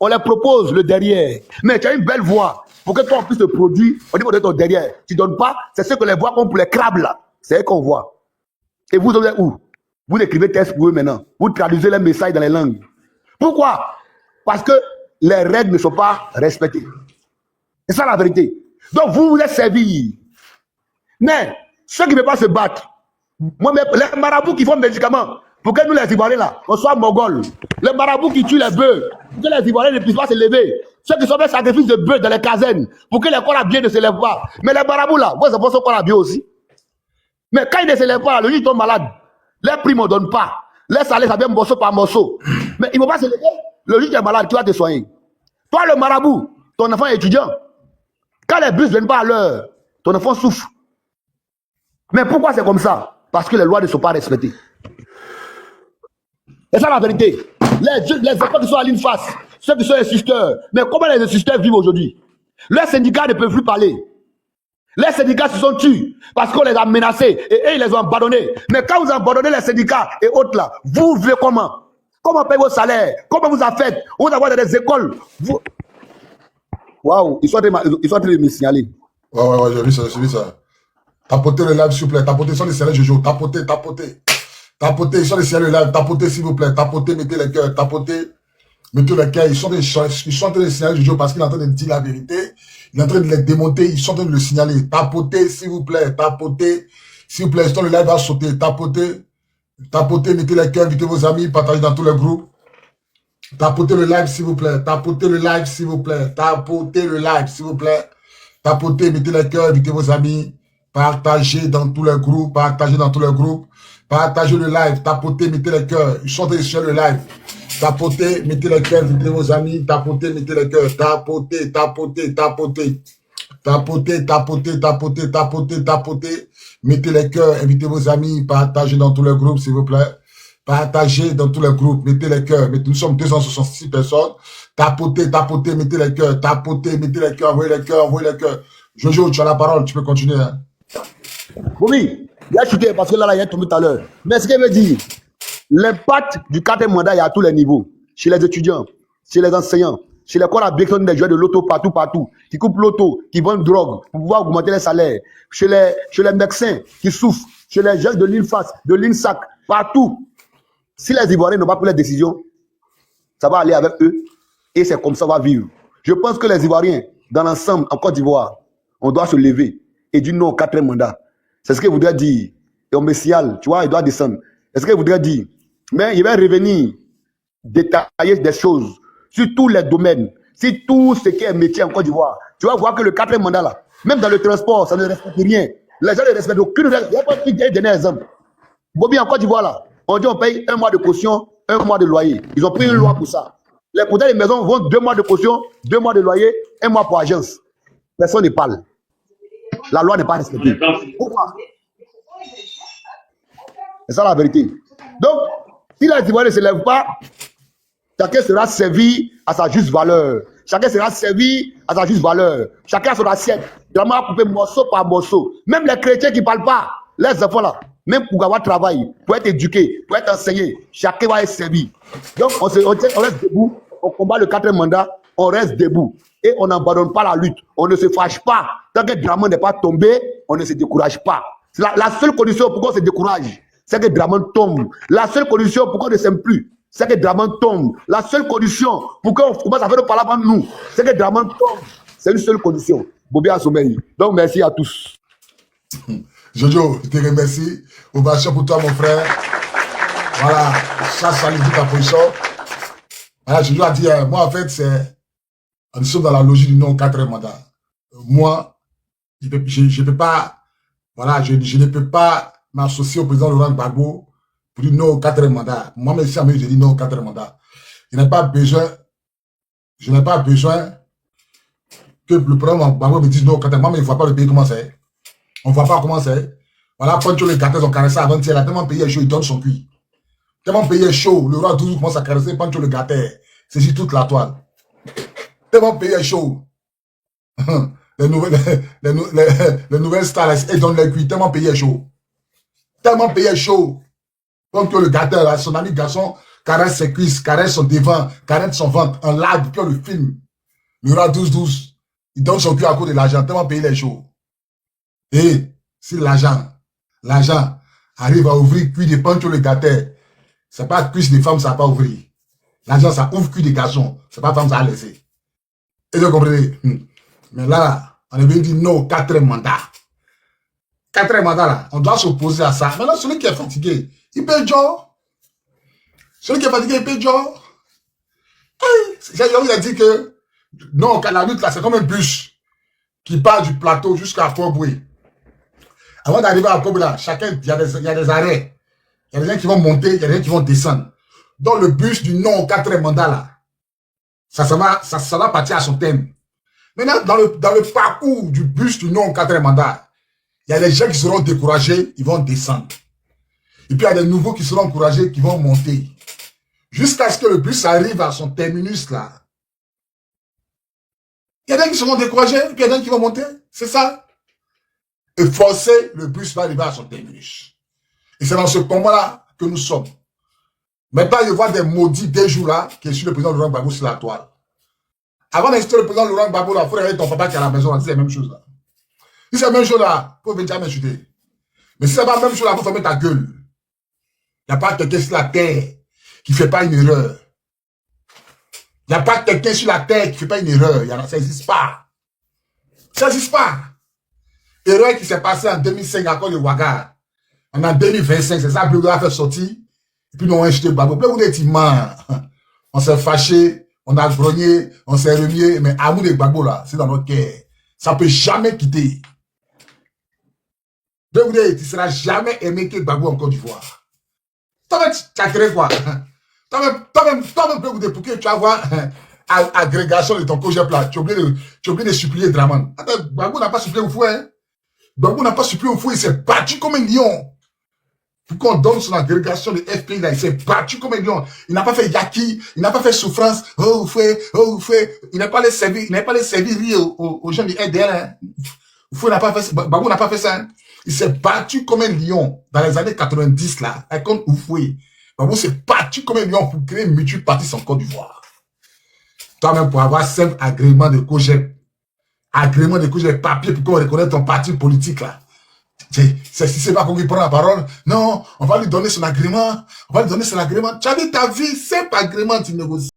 Speaker 4: on les propose le derrière. Mais tu as une belle voix. Pour que toi, on puisse te produire, on dit qu'on donne ton derrière. Tu ne donnes pas, c'est ce que les voix comme pour les crabes là. C'est eux qu'on voit. Et vous êtes où? Vous écrivez texte pour eux maintenant. Vous traduisez les messages dans les langues. Pourquoi? Parce que les règles ne sont pas respectées. C'est ça la vérité. Donc vous vous êtes servis. Mais ceux qui ne veulent pas se battre, moi, les marabouts qui font des médicaments, pour que nous les Ivoiriens là, on soit mongols. Les marabouts qui tuent les bœufs, pour que les Ivoiriens ne puissent pas se lever. Ceux qui sont fait sacrifice de bœufs dans les casernes, pour que les corps à bien ne se lèvent pas. Mais les marabouts là, vos enfants sont corps à bien aussi. Mais quand ils ne se lèvent pas, le jour ils tombent malades. Les primes ne donnent pas. Les salaires, ça vient morceau par morceau. Mais ils ne vont pas se lever. Le jour tu es malade, tu vas te soigner. Toi, le marabout, ton enfant est étudiant. Quand les bus ne viennent pas à l'heure, ton enfant souffre. Mais pourquoi c'est comme ça? Parce que les lois ne sont pas respectées. C'est ça la vérité. Les enfants qui sont à l'INFAS, ceux qui sont insisteurs. Mais comment les insisteurs vivent aujourd'hui? Leurs syndicats ne peuvent plus parler. Les syndicats se sont tués parce qu'on les a menacés et eux, ils les ont abandonnés. Mais quand vous abandonnez les syndicats et autres là, vous vivez comment? Comment payer vos salaires? Comment vous avez fait? Vous avez des écoles. Waouh, ils sont en train de me signaler.
Speaker 1: Ouais, j'ai vu ça. Tapotez le live, s'il vous plaît. Tapotez, sans les signaux, Jojo. Tapotez. Tapotez, sans les signaux, le live. Tapotez, s'il vous plaît. Tapotez, mettez les cœurs. Tapotez, mettez les cœurs. Ils sont en train de signaler Jojo parce qu'il est en train de dire la vérité. Il est en train de les démonter. Ils sont en train de le signaler. Tapotez, s'il vous plaît. Tapotez, s'il vous plaît. Sinon, le live va sauter. Tapotez, mettez les cœurs. Invitez vos amis. Partagez dans tous les groupes. Tapotez le live, s'il vous plaît. Tapotez le live, s'il vous plaît. Tapotez le live, s'il vous plaît. Tapotez, mettez les cœurs. Invitez vos amis. Partagez dans tous les groupes, partagez le live, tapotez, mettez les cœurs, chantez sur le live, tapotez, mettez les cœurs, invitez vos amis, tapotez, mettez les cœurs, tapotez, mettez les cœurs, invitez vos amis, partagez dans tous les groupes, s'il vous plaît, partagez dans tous les groupes, mettez les cœurs, nous sommes 266 personnes, tapotez, mettez les cœurs, envoyez les cœurs, Jojo, tu as la parole, tu peux continuer, hein.
Speaker 4: Oui, il a chuté parce que là, il est tombé tout à l'heure. Mais ce qu'il veut dire, l'impact du quatrième mandat, il y a à tous les niveaux. Chez les étudiants, chez les enseignants, chez les corps à bien des joueurs de l'auto partout, qui coupent l'auto, qui vendent drogue pour pouvoir augmenter les salaires. Chez les médecins qui souffrent, chez les jeunes de l'INFAS, de l'INSAC, partout. Si les Ivoiriens n'ont pas pris les décisions, ça va aller avec eux et c'est comme ça qu'on va vivre. Je pense que les Ivoiriens, dans l'ensemble, en Côte d'Ivoire, on doit se lever et dire non au quatrième mandat. C'est ce qu'il voudrait dire. Et on messial, tu vois, il doit descendre. C'est ce qu'il voudrait dire. Mais il va revenir détailler des choses sur tous les domaines, sur tout ce qui est métier en Côte d'Ivoire. Tu vas voir que le quatrième mandat là, même dans le transport, ça ne respecte rien. Les gens ne respectent aucune règle. Il n'y a pas de dernier exemple. Bobby en Côte d'Ivoire là, on dit on paye 1 mois de caution, 1 mois de loyer. Ils ont pris une loi pour ça. Les propriétaires des maisons vont 2 mois de caution, 2 mois de loyer, 1 mois pour agence. Personne ne parle. La loi n'est pas respectée. Pourquoi? C'est ça la vérité. Donc, si les Ivoiriens ne se lèvent pas, chacun sera servi à sa juste valeur. Chacun sera servi à sa juste valeur. Chacun a son assiette. Vraiment couper morceau par morceau. Même les chrétiens qui ne parlent pas, les enfants là, même pour avoir travail, pour être éduqué, pour être enseigné, chacun va être servi. Donc, on reste debout, on combat le quatrième mandat, on reste debout. Et on n'abandonne pas la lutte. On ne se fâche pas. Tant que Dramane n'est pas tombé, on ne se décourage pas. La seule condition pour qu'on se décourage, c'est que Dramane tombe. La seule condition pour qu'on ne s'aime plus, c'est que Dramane tombe. La seule condition pour qu'on commence à faire le parler avant nous, c'est que Dramane tombe. C'est une seule condition. Bobby a sommeil. Donc merci à tous.
Speaker 1: Jojo, je te remercie. Ovation pour toi, mon frère. Voilà, ça salut ta position. Voilà, Jojo a dit, moi en fait, nous sommes dans la logique du non quatrième mandat. Moi, je peux pas, voilà, je ne peux pas m'associer au président Laurent Gbagbo pour dire non au quatrième mandat. Moi, même si je dis non au quatrième mandat. Je n'ai pas besoin que le président Gbagbo me dise non au quatrième mandat, mais il ne voit pas le pays comment c'est. On ne voit pas comment c'est. Voilà, Pancho les gâteaux ont caressé avant-hier, là, tellement le pays est chaud, il donne son cuit. Tellement le pays est chaud, le roi 12 commence à caresser Pancho le gâteau. C'est sur toute la toile. Tellement le pays est chaud. Les nouvelles stars, elles donnent les cuits, tellement le pays est chaud. Tellement le pays est chaud. Donc le gâteau, son ami garçon, caresse ses cuisses, caresse son devant, caresse son ventre, en live, puis on le film. Le rat 12-12, il donne son cul à cause de l'argent, tellement payer les jours. Et si l'argent arrive à ouvrir cul de pancho le gâteau, c'est pas cuisse de femme, ça va pas ouvrir. L'argent, ça ouvre cul de garçon, c'est pas femme, ça va laisser. Et vous comprenez? Mais là, on est venu dire non, 4 mandats. 4 mandats là, on doit s'opposer à ça. Maintenant, celui qui est fatigué, il paye Joe. Celui qui est fatigué, il paye Joe. Il a dit que non, la lutte là, c'est comme un bus qui part du plateau jusqu'à Port-Boué. Avant d'arriver à Port-Boué là, chacun, il y a des arrêts. Il y a des gens qui vont monter, il y a des gens qui vont descendre. Donc le bus du non 4 mandats là, ça va partir à son thème. Maintenant, dans le parcours du bus du non 4 mandats, il y a des gens qui seront découragés, ils vont descendre. Et puis il y a des nouveaux qui seront encouragés, qui vont monter. Jusqu'à ce que le bus arrive à son terminus là. Il y a des gens qui seront découragés, puis il y a des gens qui vont monter. C'est ça. Et forcer, le bus va arriver à son terminus. Et c'est dans ce combat-là que nous sommes. Maintenant, je vois des maudits des jours là, qui est sur le président Laurent Gbagbo sur la toile. Avant d'insulter le président Laurent Gbagbo, il faut regarder ton papa qui est à la maison, c'est la même chose là. Si c'est la même chose là, il faut venir m'insulter. Mais si c'est pas la même chose là, il faut fermer ta gueule. Il n'y a pas quelqu'un sur la terre qui ne fait pas une erreur. Il n'y a pas quelqu'un sur la terre qui ne fait pas une erreur. Ça n'existe pas. Ça n'existe pas. Erreur qui s'est passée en 2005 à cause de Ouaga. En 2025, c'est ça que a fait sortir. Et puis nous on a jeté Gbagbo. On s'est fâché, on a grogné, on s'est remis. Mais amour de Gbagbo là, c'est dans notre cœur. Ça ne peut jamais quitter. Tu ne seras jamais aimé que Gbagbo en Côte d'Ivoire. Toi-même, tu as créé quoi? Toi-même, pour que tu vas voir agrégation de ton cogep là, tu es obligé de supplier Draman. Attends, Gbagbo n'a pas supplié au fouet. Hein? Gbagbo n'a pas supplié au fouet, il s'est battu comme un lion. Pour qu'on donne son agrégation de FPI là, il s'est battu comme un lion. Il n'a pas fait yaki, il n'a pas fait souffrance. Oh, fouet. Il n'a pas les servir aux gens du RDL. Hein? Fouet n'a pas fait, Gbagbo n'a pas fait ça. Hein? Il s'est battu comme un lion dans les années 90 là, contre Oufoué. Gbagbo s'est battu comme un lion pour créer une multi-partie en Côte d'Ivoire. Toi-même, pour avoir simple agrément de cogep, papier pour qu'on reconnaisse ton parti politique là. C'est pas qu'on lui prend la parole. Non, on va lui donner son agrément. Tu as dit ta vie, simple agrément, tu négocies.